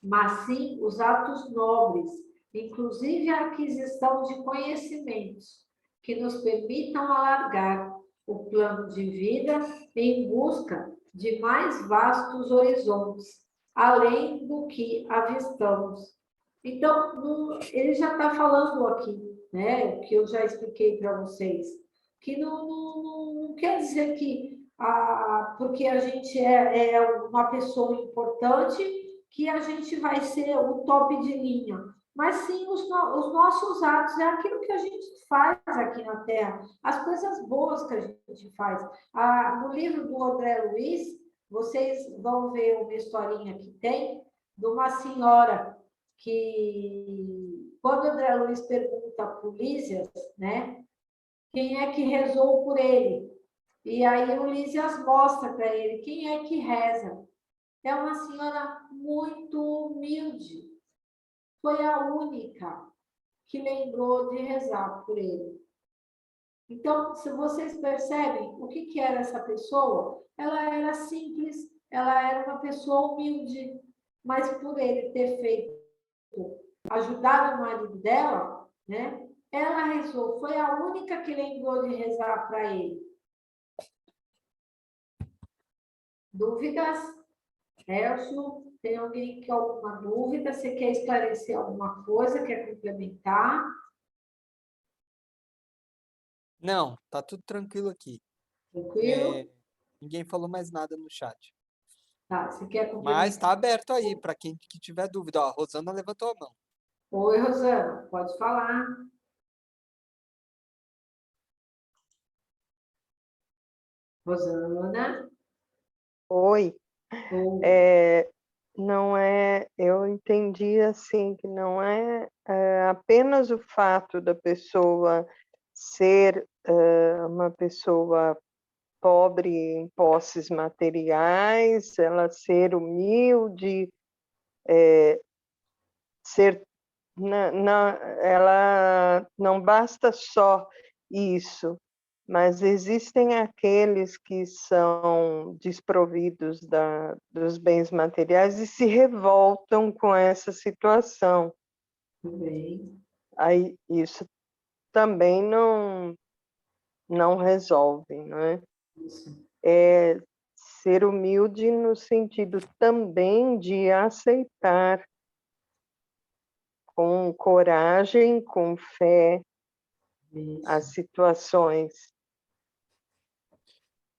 mas sim os atos nobres, inclusive a aquisição de conhecimentos, que nos permitam alargar o plano de vida em busca de mais vastos horizontes, além do que avistamos. Então, ele já está falando aqui, né, o que eu já expliquei para vocês, que não quer dizer que porque a gente é uma pessoa importante, que a gente vai ser o top de linha. Mas sim, os nossos atos, é aquilo que a gente faz aqui na Terra, as coisas boas que a gente faz. No livro do André Luiz, vocês vão ver uma historinha que tem de uma senhora que, quando o André Luiz pergunta para o Lísias, né, quem é que rezou por ele? E aí o Lísias mostra para ele quem é que reza. É uma senhora muito humilde. Foi a única que lembrou de rezar por ele. Então, se vocês percebem o que era essa pessoa, ela era simples, ela era uma pessoa humilde, mas por ele ter feito, ajudado o marido dela, né? Ela rezou, foi a única que lembrou de rezar para ele. Dúvidas? Elcio, tem alguém que tem alguma dúvida? Você quer esclarecer alguma coisa? Quer complementar? Não, tá tudo tranquilo aqui. Tranquilo? Ninguém falou mais nada no chat. Tá, você quer Mas complementar? tá aberto aí para quem que tiver dúvida. Ó, a Rosana levantou a mão. Oi, Rosana, pode falar. Rosana? Oi. Oi. Não é, eu entendi assim que não é, apenas o fato da pessoa ser uma pessoa pobre em posses materiais, ela ser humilde, ser ela não basta só isso, mas existem aqueles que são desprovidos dos bens materiais e se revoltam com essa situação. Tudo bem. Aí isso também não resolve, não é? Isso. É ser humilde no sentido também de aceitar com coragem, com fé, as Isso. situações.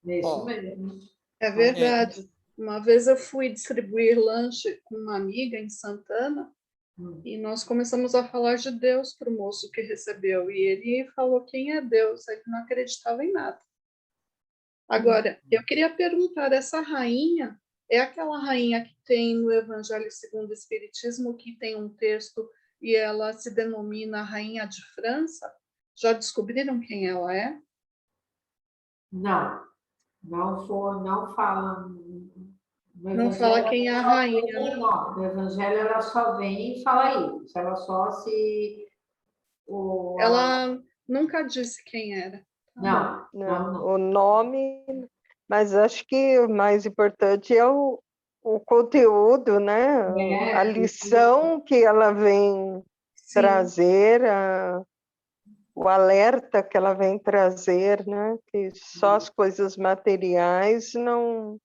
É isso Ó, mesmo. É é, verdade. Uma vez eu fui distribuir lanche com uma amiga em Santana Hum. e nós começamos a falar de Deus para o moço que recebeu. E ele falou quem é Deus. Ele não acreditava em nada. Agora, eu queria perguntar, essa rainha é aquela rainha que tem no Evangelho segundo o Espiritismo, que tem um texto e ela se denomina Rainha de França? Já descobriram quem ela é? Não, não fala. No Não Evangelho, fala ela quem é a só rainha, né? vem, não. No Evangelho, ela só vem e fala isso. Ela só se. Ela nunca disse quem era. Tá bom. Não, o nome, mas acho que o mais importante é o conteúdo, né? A lição que ela vem Sim, trazer, o alerta que ela vem trazer, né? Que só as coisas materiais não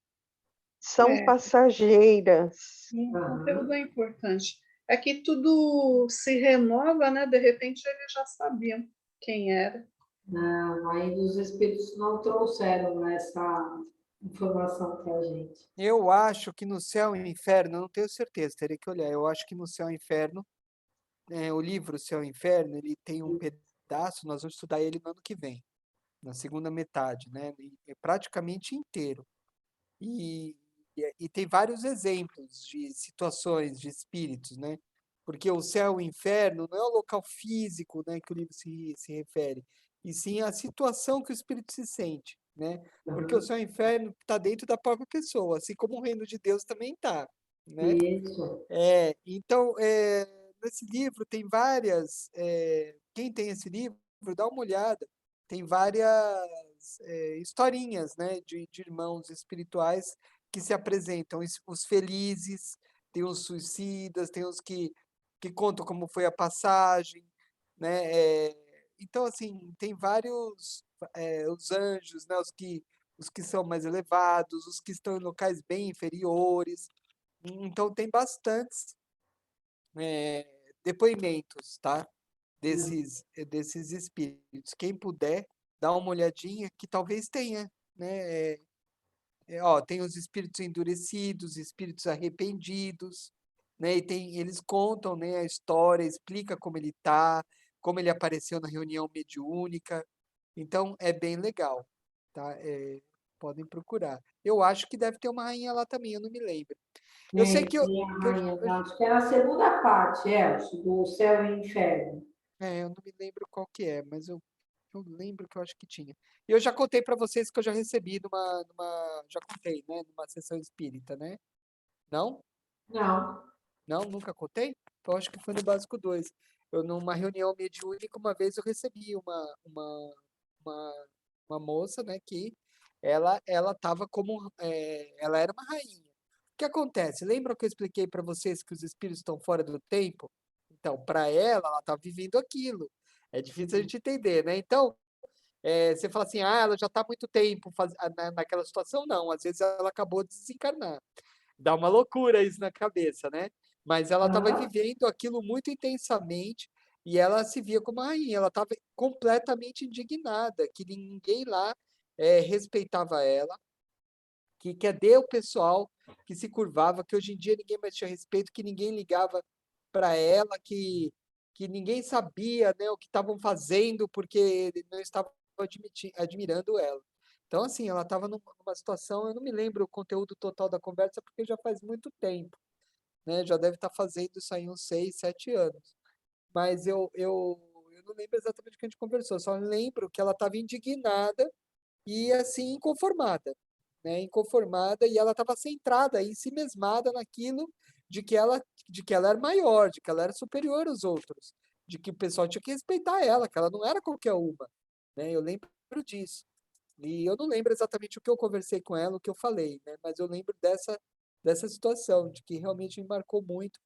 são é, passageiras. o conteúdo é importante. É que tudo se renova, né? De repente eles já sabiam quem era. Não, ainda os espíritos não trouxeram essa informação para a gente. eu acho que no Céu e Inferno, eu não tenho certeza, teria que olhar. Eu acho que no Céu e Inferno, o livro Céu e Inferno, ele tem um pedaço, nós vamos estudar ele no ano que vem, na segunda metade, né? É praticamente inteiro. E, e tem vários exemplos de situações, de espíritos, né? Porque o céu e o inferno não é o local físico, né, que o livro se refere, e sim a situação que o espírito se sente, né? Porque o céu e o inferno está dentro da própria pessoa, assim como o reino de Deus também está, né? Isso. Então, nesse livro tem várias. Quem tem esse livro, dá uma olhada. Tem várias historinhas, né, de irmãos espirituais que se apresentam. Os felizes, tem os suicidas, tem os que contam como foi a passagem, né? Então, assim, tem vários. Os anjos, né, os que são mais elevados, os que estão em locais bem inferiores. Então, tem bastantes eh, depoimentos, tá? Desses espíritos. Quem puder, dá uma olhadinha, que talvez tenha, né? Ó, tem os espíritos endurecidos, espíritos arrependidos, né? Eles contam, né, a história, explica como ele tá, como ele apareceu na reunião mediúnica. Então, é bem legal, tá? Podem procurar. Eu acho que deve ter uma rainha lá também, eu não me lembro. Eu sei Tem, que eu, tem a que eu, rainha, acho que é a segunda parte, Elcio, do céu e inferno. eu não me lembro qual que é, mas eu lembro que eu acho que tinha. E eu já contei para vocês que eu já recebi já contei, né, numa sessão espírita, né? Não? Não. Não, nunca contei? Eu acho que foi no Básico 2. Eu, numa reunião mediúnica, uma vez eu recebi uma, uma moça, né, que ela tava como, ela era uma rainha. O que acontece? Lembra que eu expliquei para vocês que os espíritos estão fora do tempo? Então, para ela tá vivendo aquilo. É difícil a gente entender, né? Então, você fala assim, ela já está há muito tempo naquela situação. Não, às vezes ela acabou de desencarnar. Dá uma loucura isso na cabeça, né? Mas ela estava Aham. vivendo aquilo muito intensamente e ela se via como uma rainha. Ela estava completamente indignada, que ninguém lá respeitava ela, que cadê o pessoal que se curvava, que hoje em dia ninguém mais tinha respeito, que ninguém ligava para ela, que ninguém sabia, né, o que estavam fazendo porque não estavam admirando ela. Então, assim, ela estava numa situação, eu não me lembro o conteúdo total da conversa, porque já faz muito tempo, né? Já deve estar fazendo isso aí uns 6, 7 anos. Mas eu não lembro exatamente o que a gente conversou, só lembro que ela estava indignada e, assim, inconformada, né? Inconformada, e ela estava centrada, em si mesmada naquilo de que ela era maior, de que ela era superior aos outros, de que o pessoal tinha que respeitar ela, que ela não era qualquer uma, né? Eu lembro disso. E eu não lembro exatamente o que eu conversei com ela, o que eu falei, né? Mas eu lembro dessa situação, de que realmente me marcou muito,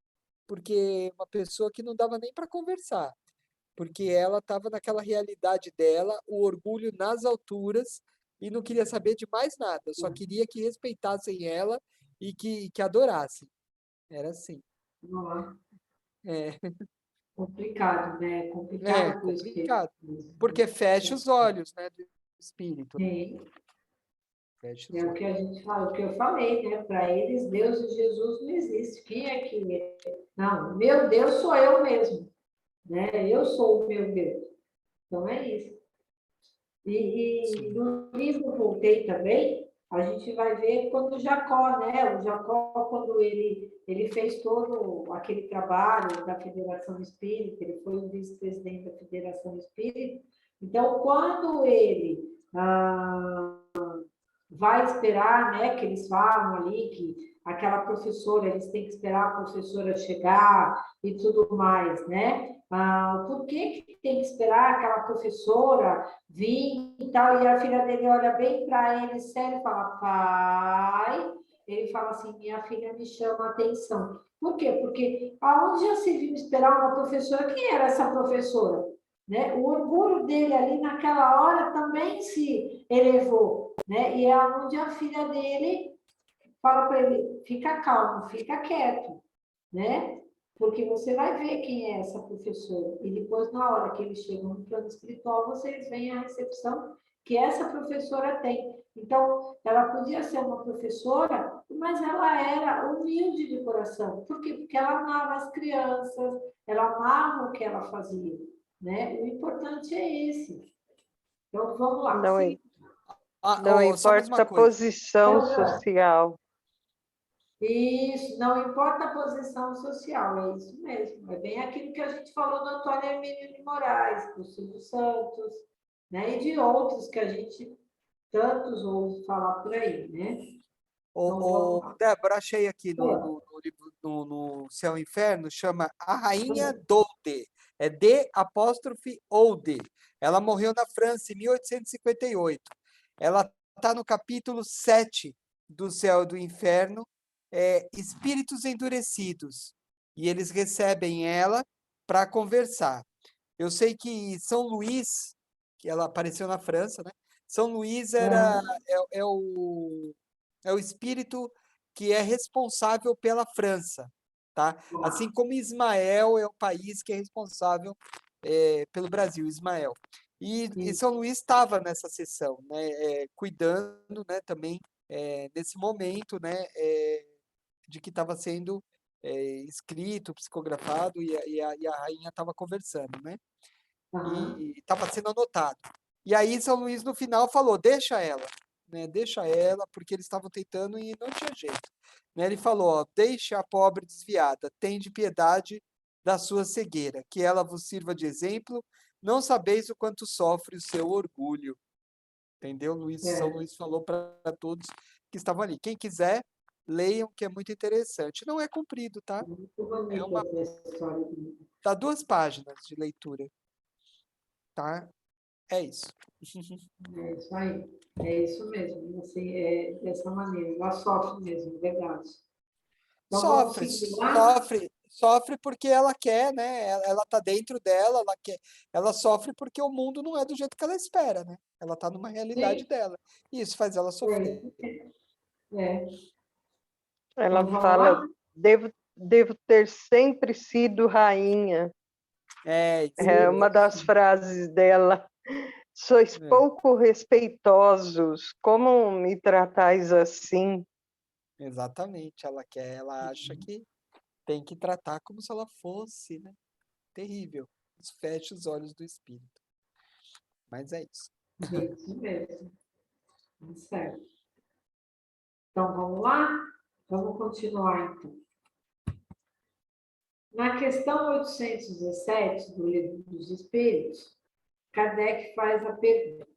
porque uma pessoa que não dava nem para conversar. porque ela estava naquela realidade dela, o orgulho nas alturas, e não queria saber de mais nada, só queria que respeitassem ela e que adorassem. Era assim. Não, É, complicado, né? Complicado com isso que complicado, porque fecha os olhos, né, do espírito, né? é, Fecha os é o que olhos. a gente fala, o que eu falei, né? Para eles, Deus e Jesus não existe. Quem é que é? Não, meu Deus sou eu mesmo, né? Eu sou o meu Deus. Então é isso. E Sim. no livro Voltei também, a gente vai ver quando Jacó, né? O Jacó, quando ele fez todo aquele trabalho da Federação Espírita, ele foi o vice-presidente da Federação Espírita. Então, quando ele vai esperar, né? Que eles falam ali que aquela professora, eles têm que esperar a professora chegar e tudo mais, né? Por que tem que esperar aquela professora vir e tal? E a filha dele olha bem para ele, sério, e fala, pai. Ele fala assim, minha filha me chama a atenção. Por quê? Porque aonde já se viu esperar uma professora? Quem era essa professora? Né? O orgulho dele ali naquela hora também se elevou, né? E é onde a filha dele fala para ele, fica calmo, fica quieto, né? Porque você vai ver quem é essa professora. E depois, na hora que eles chegam no plano espiritual, vocês veem a recepção que essa professora tem. Então, ela podia ser uma professora, mas ela era humilde de coração. Por quê? Porque ela amava as crianças, ela amava o que ela fazia, né? O importante é esse. Então, vamos lá. Não, não Só mais uma importa a coisa. posição social. Isso, não importa a posição social, é isso mesmo. É bem aquilo que a gente falou do Antônio Hermínio de Moraes, do Silvio Santos, né? E de outros que a gente tantos ouve falar por aí, né? Então, vamos lá. Débora, achei aqui É. no livro, no Céu e Inferno, chama A Rainha Doude. É D''Oude. Ela morreu na França em 1858. Ela está no capítulo 7 do Céu e do Inferno, Espíritos Endurecidos. E eles recebem ela para conversar. Eu sei que São Luís, que ela apareceu na França, né? São Luís é o espírito que é responsável pela França, tá? Assim como Ismael é o país que é responsável pelo Brasil, Ismael. E São Luís estava nessa sessão, né? Cuidando, né? Também nesse momento, né? De que estava sendo escrito, psicografado e a rainha estava conversando, né? E estava sendo anotado. E aí São Luís no final falou, deixa ela, né? Deixa ela, porque eles estavam tentando e não tinha jeito. Né? Ele falou, ó, deixa a pobre desviada, tende piedade da sua cegueira, que ela vos sirva de exemplo, não sabeis o quanto sofre o seu orgulho. Entendeu? São Luís falou para todos que estavam ali. Quem quiser, leiam, que é muito interessante. Não é comprido, tá? Muito bonita essa história. Dá 2 páginas de leitura, tá? É isso. É isso aí. É isso mesmo. Assim, é dessa maneira. Ela sofre mesmo, verdade. Então, vamos Sofre, seguir lá? sofre porque ela quer, né? Ela tá dentro dela, ela quer, ela sofre porque o mundo não é do jeito que ela espera, né? Ela tá numa realidade Sim. dela. E isso faz ela sofrer. É. Ela Então, vamos fala, lá? devo ter sempre sido rainha. Isso É mesmo. uma das frases dela. Sois É, pouco respeitosos, como me tratais assim? exatamente. Ela acha que tem que tratar como se ela fosse, né? Terrível. Fecha os olhos do espírito. Mas é isso. É isso mesmo. Certo. Então, vamos lá? Vamos continuar, então. Na questão 817 do Livro dos Espíritos, Kardec faz a pergunta: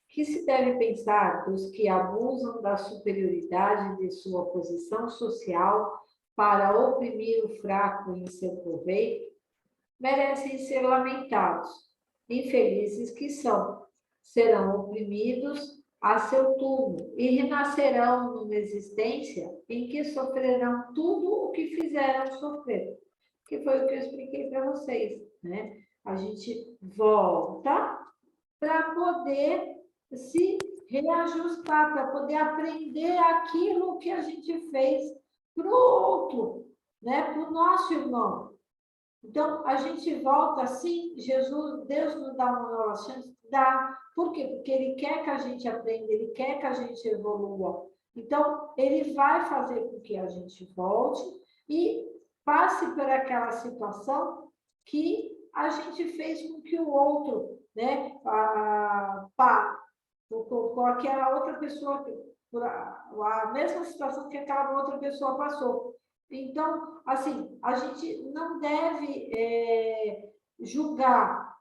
que se deve pensar dos que abusam da superioridade de sua posição social para oprimir o fraco em seu proveito? Merecem ser lamentados. Infelizes que são, serão oprimidos a seu turno e renascerão numa existência em que sofrerão tudo o que fizeram sofrer, que foi o que eu expliquei para vocês, né? A gente volta para poder se reajustar, para poder aprender aquilo que a gente fez para o outro, né? Para o nosso irmão. Então, a gente volta assim, Deus nos dá uma nova chance? Dá. Por quê? Porque Ele quer que a gente aprenda, Ele quer que a gente evolua. Então, Ele vai fazer com que a gente volte e passe por aquela situação que a gente fez com que o outro, né, com aquela outra pessoa, por a mesma situação que aquela outra pessoa passou. Então, assim, a gente não deve julgar,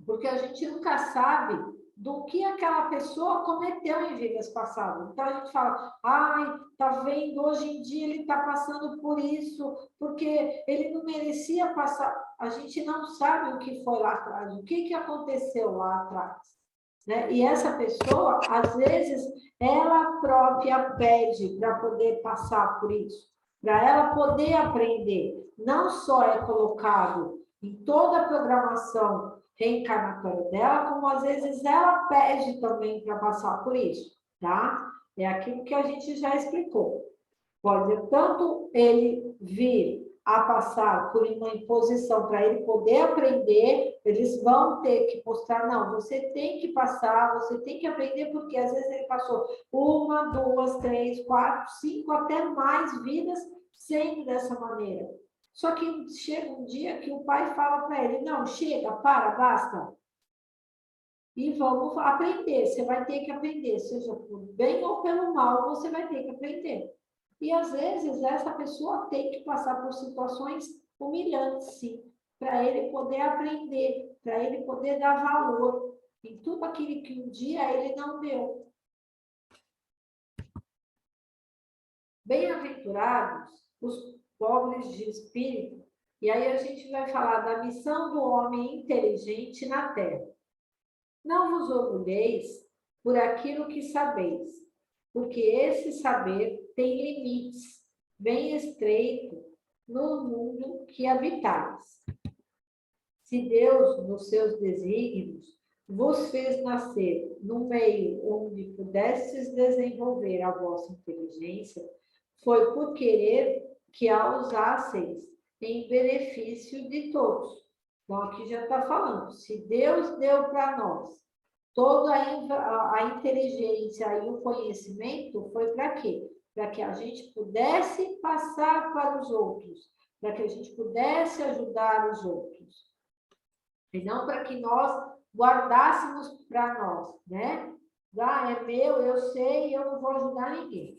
porque a gente nunca sabe do que aquela pessoa cometeu em vidas passadas. Então, a gente fala, ai, tá vendo, hoje em dia ele está passando por isso, porque ele não merecia passar. A gente não sabe o que foi lá atrás, o que aconteceu lá atrás. Né? E essa pessoa, às vezes, ela própria pede para poder passar por isso, para ela poder aprender. Não só é colocado em toda a programação reencarnatória dela, como às vezes ela pede também para passar por isso, tá? É aquilo que a gente já explicou. Pode tanto ele vir a passar por uma imposição para ele poder aprender, eles vão ter que mostrar, não, você tem que passar, você tem que aprender, porque às vezes ele passou 1, 2, 3, 4, 5, até mais vidas sendo dessa maneira. Só que chega um dia que o pai fala para ele, não, chega, para, basta. E vamos aprender, você vai ter que aprender, seja por bem ou pelo mal, você vai ter que aprender. E, às vezes, essa pessoa tem que passar por situações humilhantes, sim, para ele poder aprender, para ele poder dar valor em tudo aquilo que um dia ele não deu. Bem-aventurados os pobres de espírito, e aí a gente vai falar da missão do homem inteligente na Terra. Não vos orgulheis por aquilo que sabeis, porque esse saber tem limites bem estreito no mundo que habitais. Se Deus, nos seus desígnios, vos fez nascer no meio onde pudestes desenvolver a vossa inteligência, foi por querer que a usasseis em benefício de todos. Então, aqui já está falando, se Deus deu para nós toda a inteligência e o conhecimento, foi para quê? Para que a gente pudesse passar para os outros, para que a gente pudesse ajudar os outros. E não para que nós guardássemos para nós, né? Ah, é meu, eu sei, eu não vou ajudar ninguém.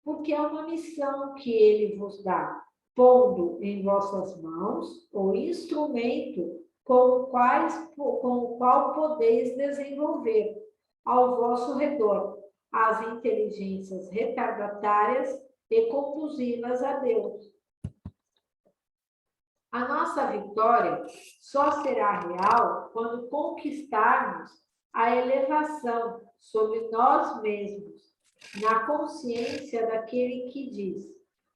Porque é uma missão que ele vos dá, pondo em vossas mãos o instrumento com o qual podeis desenvolver ao vosso redor as inteligências retardatárias e conduzi-las a Deus. A nossa vitória só será real quando conquistarmos a elevação sobre nós mesmos, na consciência daquele que diz: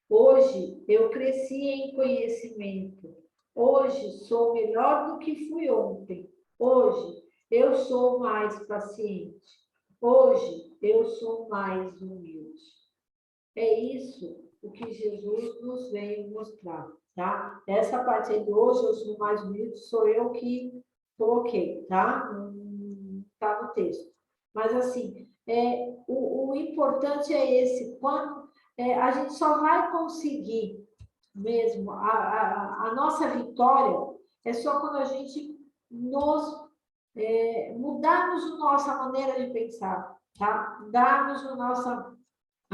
hoje eu cresci em conhecimento, hoje sou melhor do que fui ontem, hoje eu sou mais paciente, hoje eu sou mais humilde. É isso o que Jesus nos veio mostrar, tá? Essa parte aí do hoje eu sou mais humilde sou eu que coloquei, tá? Não tá no texto. Mas, assim, o importante é esse, quando a gente só vai conseguir mesmo a nossa vitória é só quando a gente mudarmos a nossa maneira de pensar, tá? Mudarmos a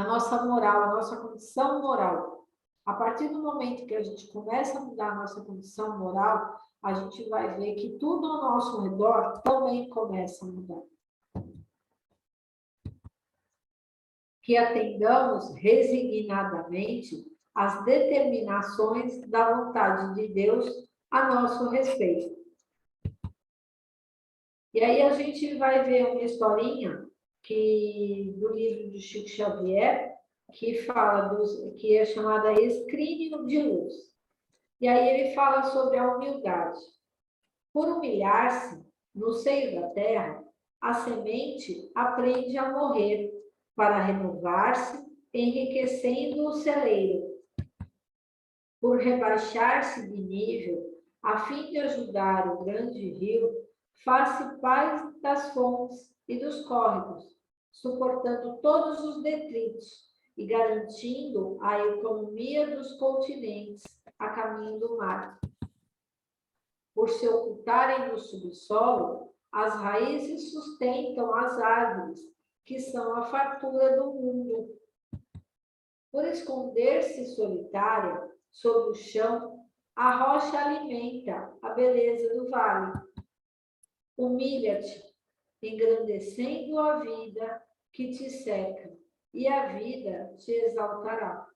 nossa moral, a nossa condição moral. A partir do momento que a gente começa a mudar a nossa condição moral, a gente vai ver que tudo ao nosso redor também começa a mudar. Que atendamos resignadamente às determinações da vontade de Deus a nosso respeito. E aí a gente vai ver uma historinha do livro de Chico Xavier, que fala que é chamada Escrínio de Luz. E aí ele fala sobre a humildade. Por humilhar-se no seio da terra, a semente aprende a morrer para renovar-se, enriquecendo o celeiro. Por rebaixar-se de nível, a fim de ajudar o grande rio, faz-se pai das fontes e dos córregos, suportando todos os detritos e garantindo a economia dos continentes a caminho do mar. Por se ocultarem no subsolo, as raízes sustentam as árvores, que são a fartura do mundo. Por esconder-se solitária sob o chão, a rocha alimenta a beleza do vale. Humilha-te, engrandecendo a vida que te seca, e a vida te exaltará.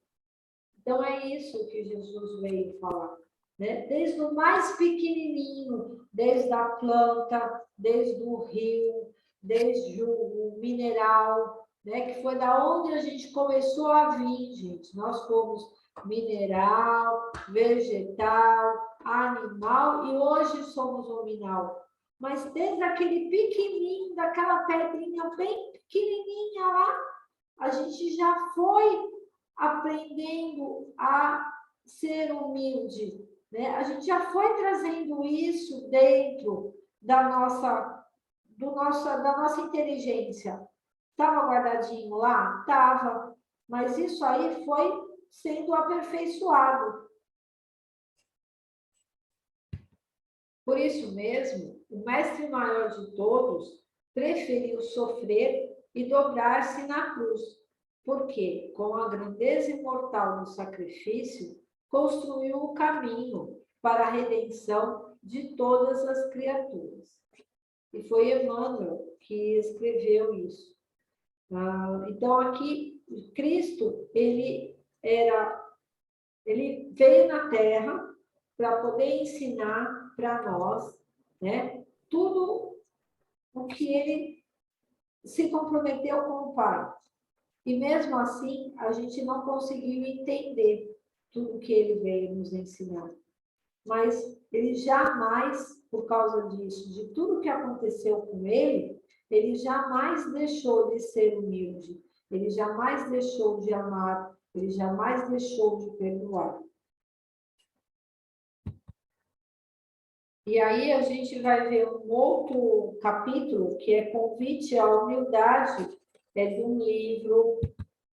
Então é isso que Jesus veio falar, né? Desde o mais pequenininho, desde a planta, desde o rio, desde o mineral, né? Que foi da onde a gente começou a vir, gente. Nós fomos mineral, vegetal, animal e hoje somos nominal. Mas desde aquele pequenininho, daquela pedrinha bem pequenininha lá, a gente já foi aprendendo a ser humilde, né? A gente já foi trazendo isso dentro da nossa inteligência. Estava guardadinho lá? Estava. Mas isso aí foi sendo aperfeiçoado. Por isso mesmo, o mestre maior de todos preferiu sofrer e dobrar-se na cruz, porque, com a grandeza imortal do sacrifício, construiu o caminho para a redenção de todas as criaturas. E foi Emmanuel que escreveu isso. Então, aqui, Cristo, ele veio na Terra para poder ensinar para nós, né, tudo o que ele se comprometeu com o Pai. E mesmo assim, a gente não conseguiu entender tudo que ele veio nos ensinar. Mas ele jamais, por causa disso, de tudo que aconteceu com ele jamais deixou de ser humilde, ele jamais deixou de amar, ele jamais deixou de perdoar. E aí a gente vai ver um outro capítulo, que é Convite à Humildade, é de um livro,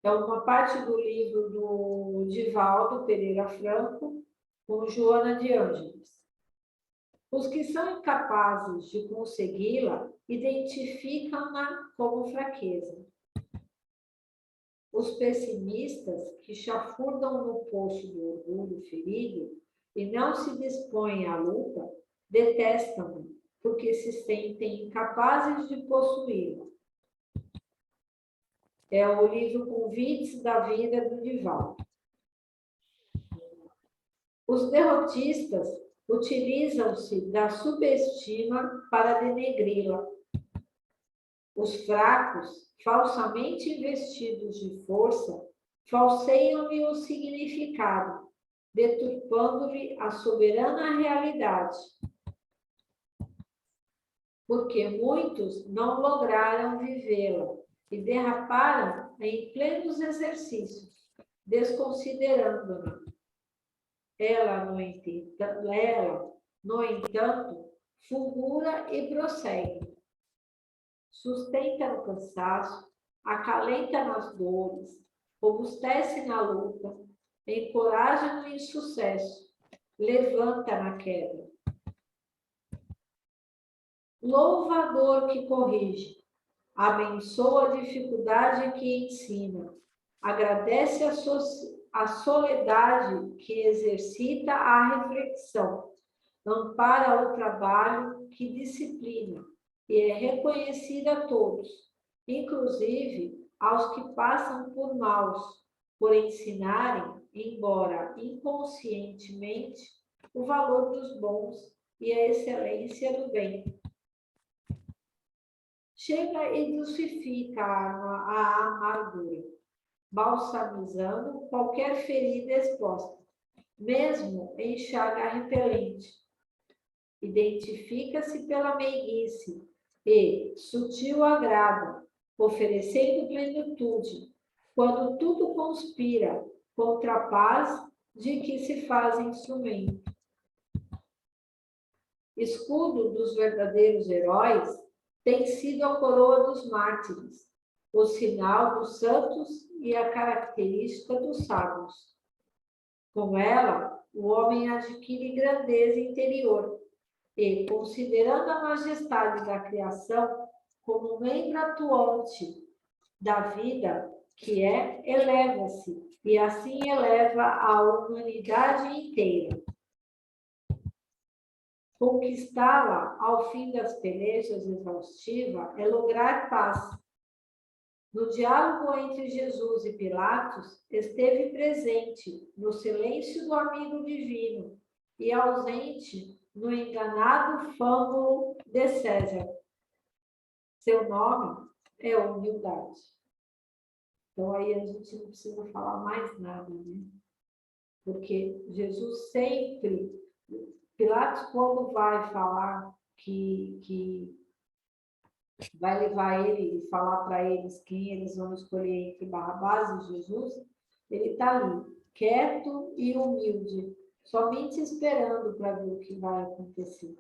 é uma parte do livro do Divaldo Pereira Franco, com Joana de Ângeles. Os que são incapazes de consegui-la identificam-na como fraqueza. Os pessimistas, que chafurdam no poço do orgulho ferido e não se dispõem à luta, detestam-na, porque se sentem incapazes de possuí-la. É o livro Convites da Vida do Divaldo. Os derrotistas utilizam-se da subestima para denegri-la. Os fracos, falsamente investidos de força, falseiam-lhe o significado, deturpando-lhe a soberana realidade. Porque muitos não lograram vivê-la e derraparam em plenos exercícios, desconsiderando-na. Ela, no entanto, fulgura e prossegue. Sustenta no cansaço, acalenta nas dores, robustece na luta, encoraja no insucesso, levanta na queda. Louva a dor que corrige, abençoa a dificuldade que ensina, agradece a soledade que exercita a reflexão, ampara o trabalho que disciplina e é reconhecida a todos, inclusive aos que passam por maus, por ensinarem, embora inconscientemente, o valor dos bons e a excelência do bem. Chega e dulcifica a amargura, balsamizando qualquer ferida exposta, mesmo em chaga repelente. Identifica-se pela meiguice e sutil agrado, oferecendo plenitude, quando tudo conspira contra a paz de que se faz instrumento. Escudo dos verdadeiros heróis tem sido a coroa dos mártires, o sinal dos santos e a característica dos sábios. Com ela, o homem adquire grandeza interior e, considerando a majestade da criação como membro atuante da vida que é, eleva-se e assim eleva a humanidade inteira. Conquistá-la ao fim das pelejas exaustivas é lograr paz. No diálogo entre Jesus e Pilatos, esteve presente no silêncio do amigo divino e ausente no enganado fâmulo de César. Seu nome é humildade. Então, aí a gente não precisa falar mais nada, né? Porque Jesus sempre... Pilatos, quando vai falar que vai levar ele e falar para eles quem eles vão escolher entre Barrabás e Jesus, ele está ali, quieto e humilde, somente esperando para ver o que vai acontecer.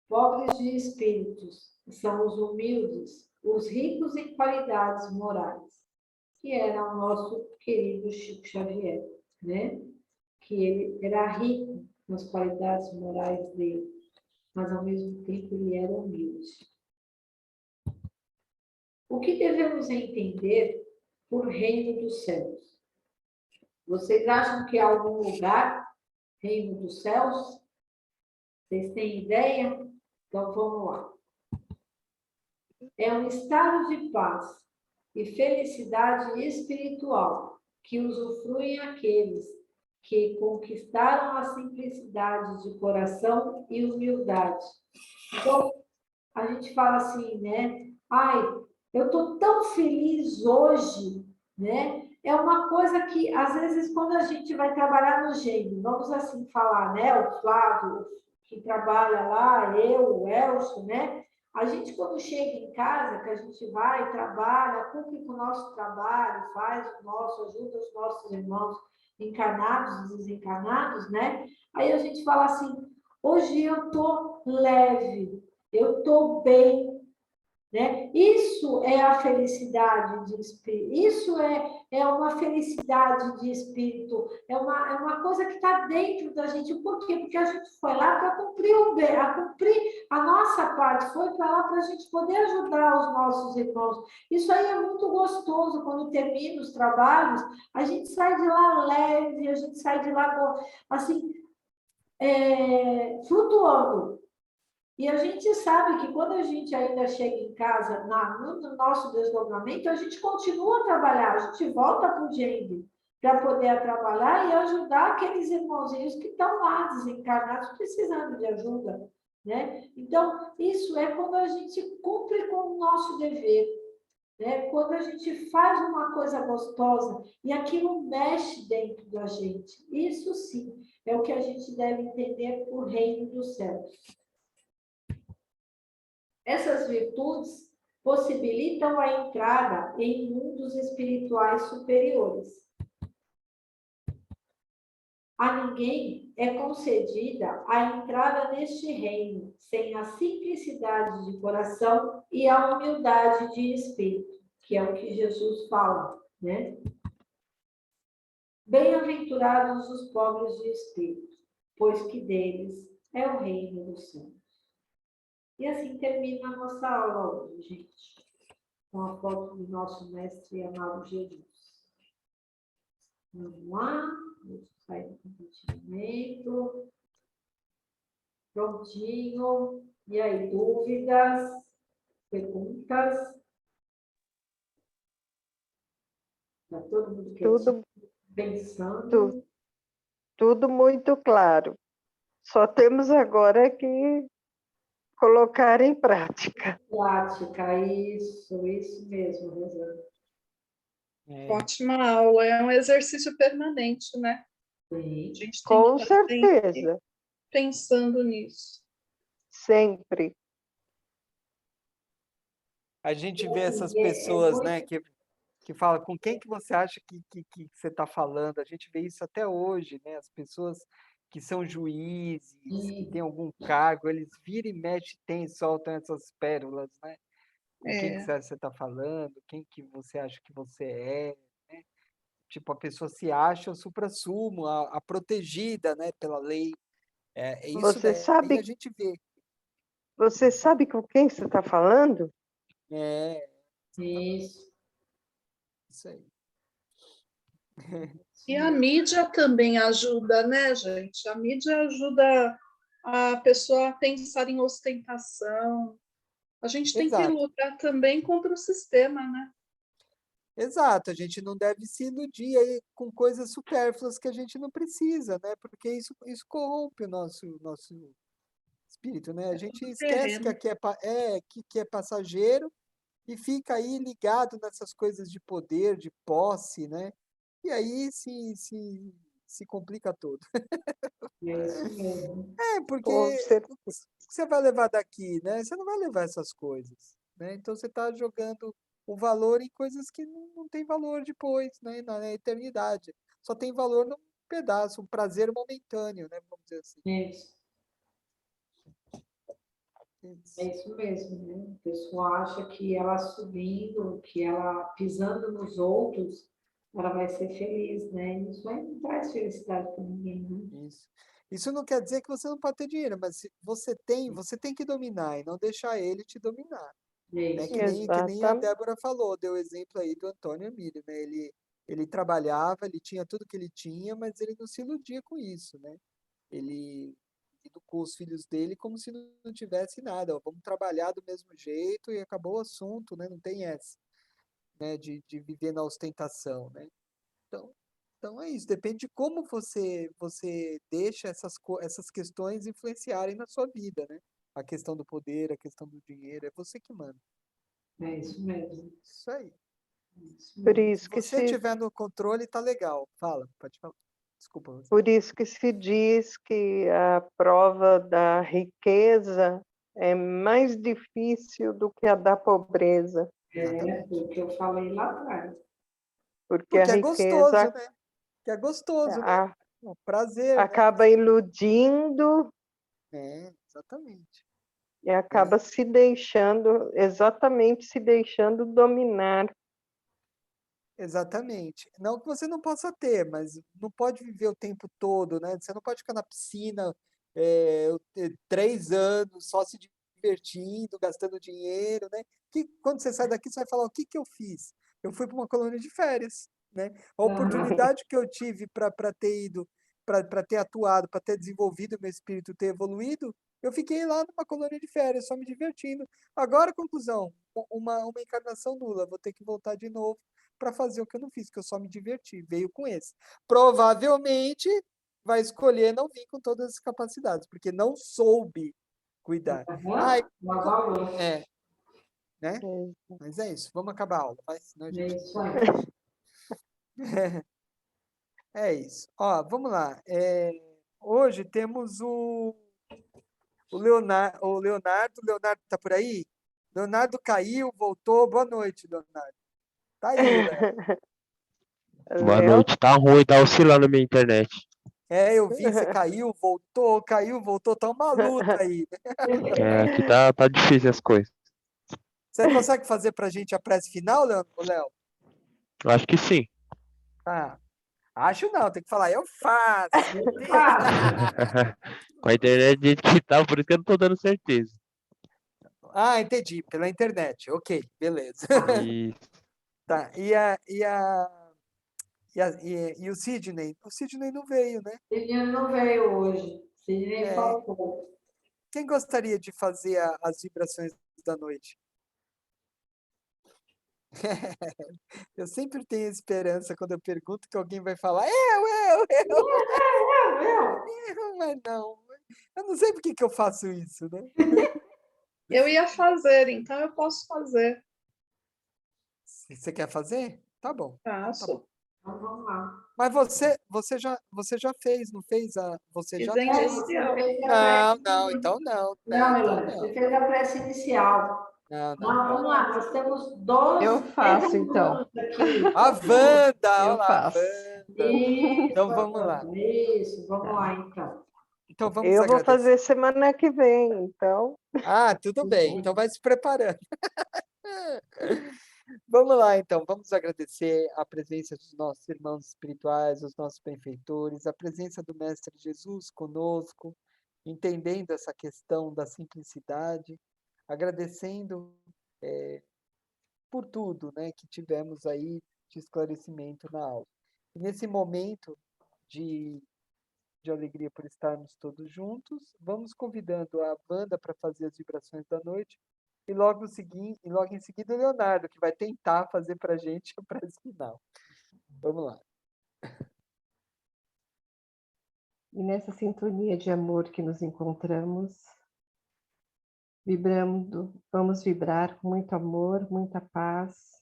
Pobres de espíritos são os humildes, os ricos em qualidades morais, que era o nosso querido Chico Xavier, né? Que ele era rico nas qualidades morais dele, mas ao mesmo tempo ele era humilde. O que devemos entender por reino dos céus? Vocês acham que há algum lugar, reino dos céus? Vocês têm ideia? Então vamos lá. É um estado de paz e felicidade espiritual que usufruem aqueles que conquistaram a simplicidade de coração e humildade. Então, a gente fala assim, né? Ai, eu estou tão feliz hoje, né? É uma coisa que, às vezes, quando a gente vai trabalhar no gênio, vamos assim falar, né? O Flávio, que trabalha lá, eu, o Elcio, né? A gente, quando chega em casa, que a gente vai, trabalha, cumpre com o nosso trabalho, faz o nosso, ajuda os nossos irmãos encarnados e desencarnados, né? Aí a gente fala assim, hoje eu estou leve, eu estou bem, né? Isso é a felicidade de espírito, isso é uma felicidade de espírito, é uma coisa que está dentro da gente. Por quê? Porque a gente foi lá para cumprir o bem, a cumprir a nossa parte, foi para lá para a gente poder ajudar os nossos irmãos. Isso aí é muito gostoso, quando termina os trabalhos, a gente sai de lá leve, a gente sai de lá assim, flutuando. E a gente sabe que quando a gente ainda chega em casa, no nosso desdobramento, a gente continua a trabalhar, a gente volta para o Gênero para poder trabalhar e ajudar aqueles irmãozinhos que estão lá, desencarnados, precisando de ajuda, né? Então, isso é quando a gente cumpre com o nosso dever, né? Quando a gente faz uma coisa gostosa e aquilo mexe dentro da gente. Isso sim é o que a gente deve entender por reino dos céus. Essas virtudes possibilitam a entrada em mundos espirituais superiores. A ninguém é concedida a entrada neste reino sem a simplicidade de coração e a humildade de espírito, que é o que Jesus fala, né? Bem-aventurados os pobres de espírito, pois que deles é o reino dos céus. E assim termina a nossa aula hoje, gente, com a foto do nosso mestre amado Jesus. Vamos lá, deixa eu sair do compartilhamento. Prontinho. E aí, dúvidas? Perguntas? Está todo mundo quietinho, pensando? Tudo muito claro. Só temos agora que colocar em prática. Prática, isso mesmo, Rosana. É, Ótima aula, é um exercício permanente, né? Sim. A gente tem que Com estar sempre certeza, pensando nisso. sempre. a gente vê essas É pessoas, né, muito. que falam com quem que você acha que você está falando. A gente vê isso até hoje, né? As pessoas que são juízes, que têm algum cargo, eles viram e mexem, tem, soltam essas pérolas, né? Com quem que É, você está falando, quem que você acha que você é, né? Tipo, a pessoa se acha o suprassumo, a protegida, né, pela lei. É isso Você daí a sabe, gente vê. você sabe com quem você está falando? É, Isso. isso aí. e a mídia também ajuda, né, gente? A mídia ajuda a pessoa a pensar em ostentação. A gente tem que Exato. lutar também contra o sistema, né? Exato, a gente não deve se iludir aí com coisas supérfluas que a gente não precisa, né? Porque isso corrompe o nosso espírito, né? A gente Do esquece que terreno. aqui que é passageiro e fica aí ligado nessas coisas de poder, de posse, né? E aí se complica todo. É isso mesmo. É, porque Com certeza. o que você vai levar daqui, né? Você não vai levar essas coisas, né? Então você está jogando o valor em coisas que não tem valor depois, né? Na eternidade. Só tem valor num pedaço, um prazer momentâneo, né? Vamos dizer assim. Isso. É Isso. isso mesmo, né? A pessoa acha que ela subindo, que ela pisando nos outros, ela vai ser feliz, né? Isso aí não traz felicidade para ninguém, né? Isso. Isso não quer dizer que você não pode ter dinheiro, mas se você tem que dominar e não deixar ele te dominar. É Né? isso. Que nem a Exatamente. Débora falou, deu o exemplo aí do Antônio Emílio, né? Ele trabalhava, ele tinha tudo que ele tinha, mas ele não se iludia com isso, né? Ele educou os filhos dele como se não tivesse nada, ó, vamos trabalhar do mesmo jeito e acabou o assunto, né? Não tem essa, né? De viver na ostentação, né? Então, então é isso, depende de como você deixa essas questões influenciarem na sua vida, né? A questão do poder, a questão do dinheiro, é você que manda. É isso mesmo. Isso aí. É isso Por mesmo. Se isso que você se, tiver no controle, tá legal. Fala, pode falar. Desculpa. por isso que se diz que a prova da riqueza é mais difícil do que a da pobreza, É Exatamente. o que eu falei lá atrás. porque a Porque é gostoso, riqueza né? Que é gostoso, né? a- É um prazer, né? acaba iludindo É, exatamente. e Né? acaba se deixando, exatamente se deixando dominar. Exatamente. Não que você não possa ter, mas não pode viver o tempo todo, né? Você não pode ficar na piscina 3 anos só se divertindo, gastando dinheiro, né? Que quando você sai daqui, você vai falar, o que que eu fiz? Eu fui para uma colônia de férias, né? A Aham. oportunidade que eu tive para ter ido, para ter atuado, para ter desenvolvido meu espírito, ter evoluído, eu fiquei lá numa colônia de férias, só me divertindo. Agora, conclusão, uma encarnação nula, vou ter que voltar de novo para fazer o que eu não fiz, que eu só me diverti, veio com esse. Provavelmente vai escolher não vir com todas as capacidades, porque não soube cuidar. Ah, Aham. Lavar a louça. né? É, Mas é isso, vamos acabar a aula, vai, senão a É gente não isso aí. termina. É isso. Ó, vamos lá. Hoje temos o Leonardo. O Leonardo tá por aí? Leonardo caiu, voltou. Boa noite, Leonardo. Tá aí, o Léo. Boa Léo, noite, tá ruim, tá oscilando a minha internet. Eu vi, você caiu, voltou, tá uma luta aí. É, aqui tá difícil as coisas. Você consegue fazer pra gente a prece final, Léo? Eu acho que sim. Tá. Acho não, tem que falar, eu faço. Com a internet do jeito que tá, por isso que eu não tô dando certeza. Ah, entendi, pela internet. Ok, beleza. E Tá, e o Sidney? O Sidney não veio, né? Sidney não veio hoje. Sidney É, faltou. quem gostaria de fazer as vibrações da noite? Eu sempre tenho esperança quando eu pergunto que alguém vai falar, Eu? mas não. Eu não sei por que que eu faço isso, né? Eu ia fazer, então eu posso fazer. Você quer fazer? Tá bom. Tá Faço. bom. Então vamos lá. Mas você já fez, não fez? Você já Fiz a fez. inicial. Você fez a Não, prece. não, então não. Não, Então Elane, não. você fez a prece inicial. Não, não. Não, vamos lá, nós temos 12 Eu faço, então. aqui. A Wanda, olha Eu lá, a faço. Wanda. Isso, Então vamos lá. isso, vamos lá então. Então vamos Eu vou agradecer. fazer semana que vem, então. Ah, tudo bem. Então vai se preparando. Vamos lá, então. Vamos agradecer a presença dos nossos irmãos espirituais, dos nossos benfeitores, a presença do Mestre Jesus conosco, entendendo essa questão da simplicidade, agradecendo por tudo, né, que tivemos aí de esclarecimento na aula. E nesse momento de alegria por estarmos todos juntos, vamos convidando a banda para fazer as vibrações da noite e logo em seguida o Leonardo, que vai tentar fazer para a gente o prece final. Vamos lá. E nessa sintonia de amor que nos encontramos, vamos vibrar com muito amor, muita paz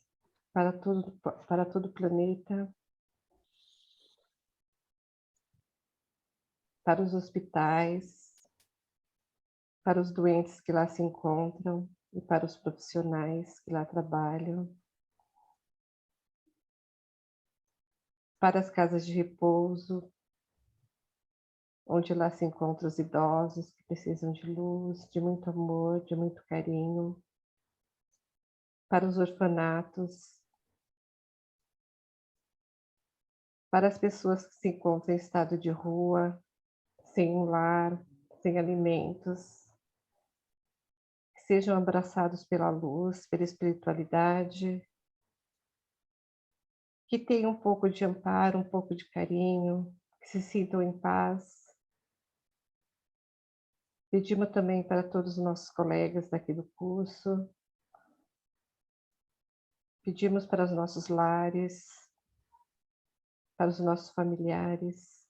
para todo o planeta, para os hospitais, para os doentes que lá se encontram e para os profissionais que lá trabalham, para as casas de repouso, onde lá se encontram os idosos que precisam de luz, de muito amor, de muito carinho, para os orfanatos, para as pessoas que se encontram em estado de rua, sem um lar, sem alimentos, que sejam abraçados pela luz, pela espiritualidade, que tenham um pouco de amparo, um pouco de carinho, que se sintam em paz. Pedimos também para todos os nossos colegas daqui do curso, pedimos para os nossos lares, para os nossos familiares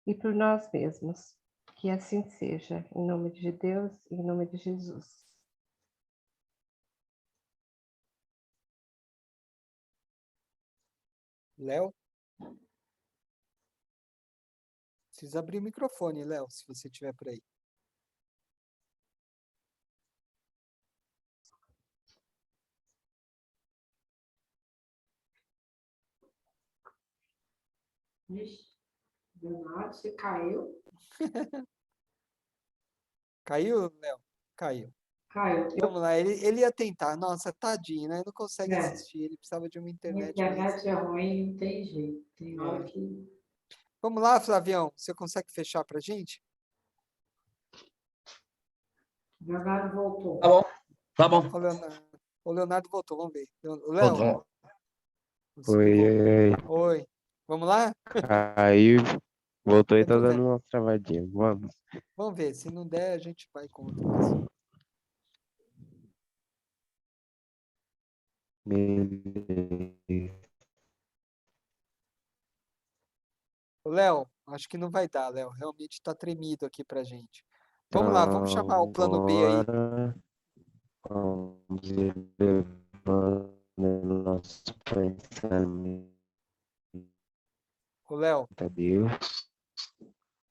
e por nós mesmos. Que assim seja, em nome de Deus e em nome de Jesus. Léo? Precisa abrir o microfone, Léo, se você estiver por aí. Ixi, Leonardo, você caiu? Caiu, Léo? Caiu. Caiu. Vamos lá, ele ia tentar. Nossa, tadinho, né? Não consegue É. assistir, ele precisava de uma A internet mais. internet é ruim, não tem jeito. Tem hora É. que. Vamos lá, Flavião, você consegue fechar para a gente? Leonardo voltou. Tá bom, tá bom. O Leonardo voltou, vamos ver. Pronto, Léo, vamos lá. conseguiu voltar. Oi, Oi, vamos lá? aí voltou e Tem tá dando problema. uma travadinha. Vamos. Vamos ver, se não der, a gente vai com outra pessoa. Beleza. Ô, Léo, acho que não vai dar, Léo. Realmente está tremido aqui pra gente. Vamos lá, vamos chamar o Então, plano B aí. agora vamos elevando nosso pensamento Ô, Léo, a Deus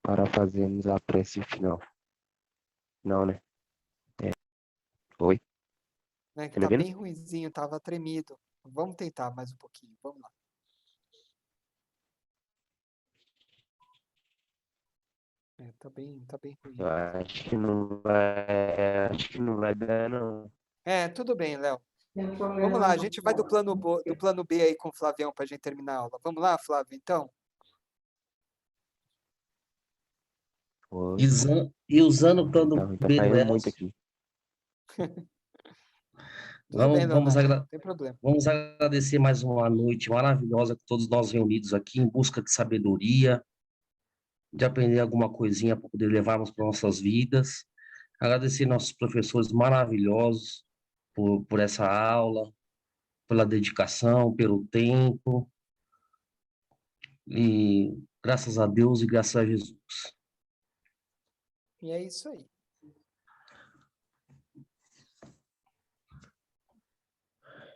para fazermos a prece final. Não, né? Oi? né, que Tá me tá ouvindo? bem ruinzinho, tava tremido. Vamos tentar mais um pouquinho, vamos lá. Tá bem ruim. Eu acho que não vai dar, não. Tudo bem, Léo. Tem problema. Vamos lá, a gente vai do plano B aí com o Flavião pra gente terminar a aula. Vamos lá, Flávio, então? Oi, E usando o plano tá ruim, tá B do caindo muito Elcio, aqui. Tudo bem, vamos, Leonardo, não tem problema. vamos agradecer mais uma noite maravilhosa com todos nós reunidos aqui em busca de sabedoria, de aprender alguma coisinha para poder levarmos para nossas vidas. Agradecer nossos professores maravilhosos por essa aula, pela dedicação, pelo tempo. E graças a Deus e graças a Jesus. E é isso aí.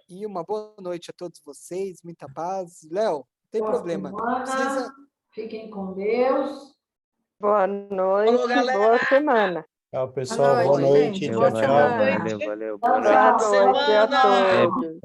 E uma boa noite a todos vocês, muita paz. Léo, não tem Boa problema. semana. Precisa... Fiquem com Deus. Boa noite, galera! boa semana. Tchau, pessoal. Boa noite, noite. gente. Tchau, Boa tchau. semana. Valeu, valeu. Boa Boa noite. Boa noite a semana. todos.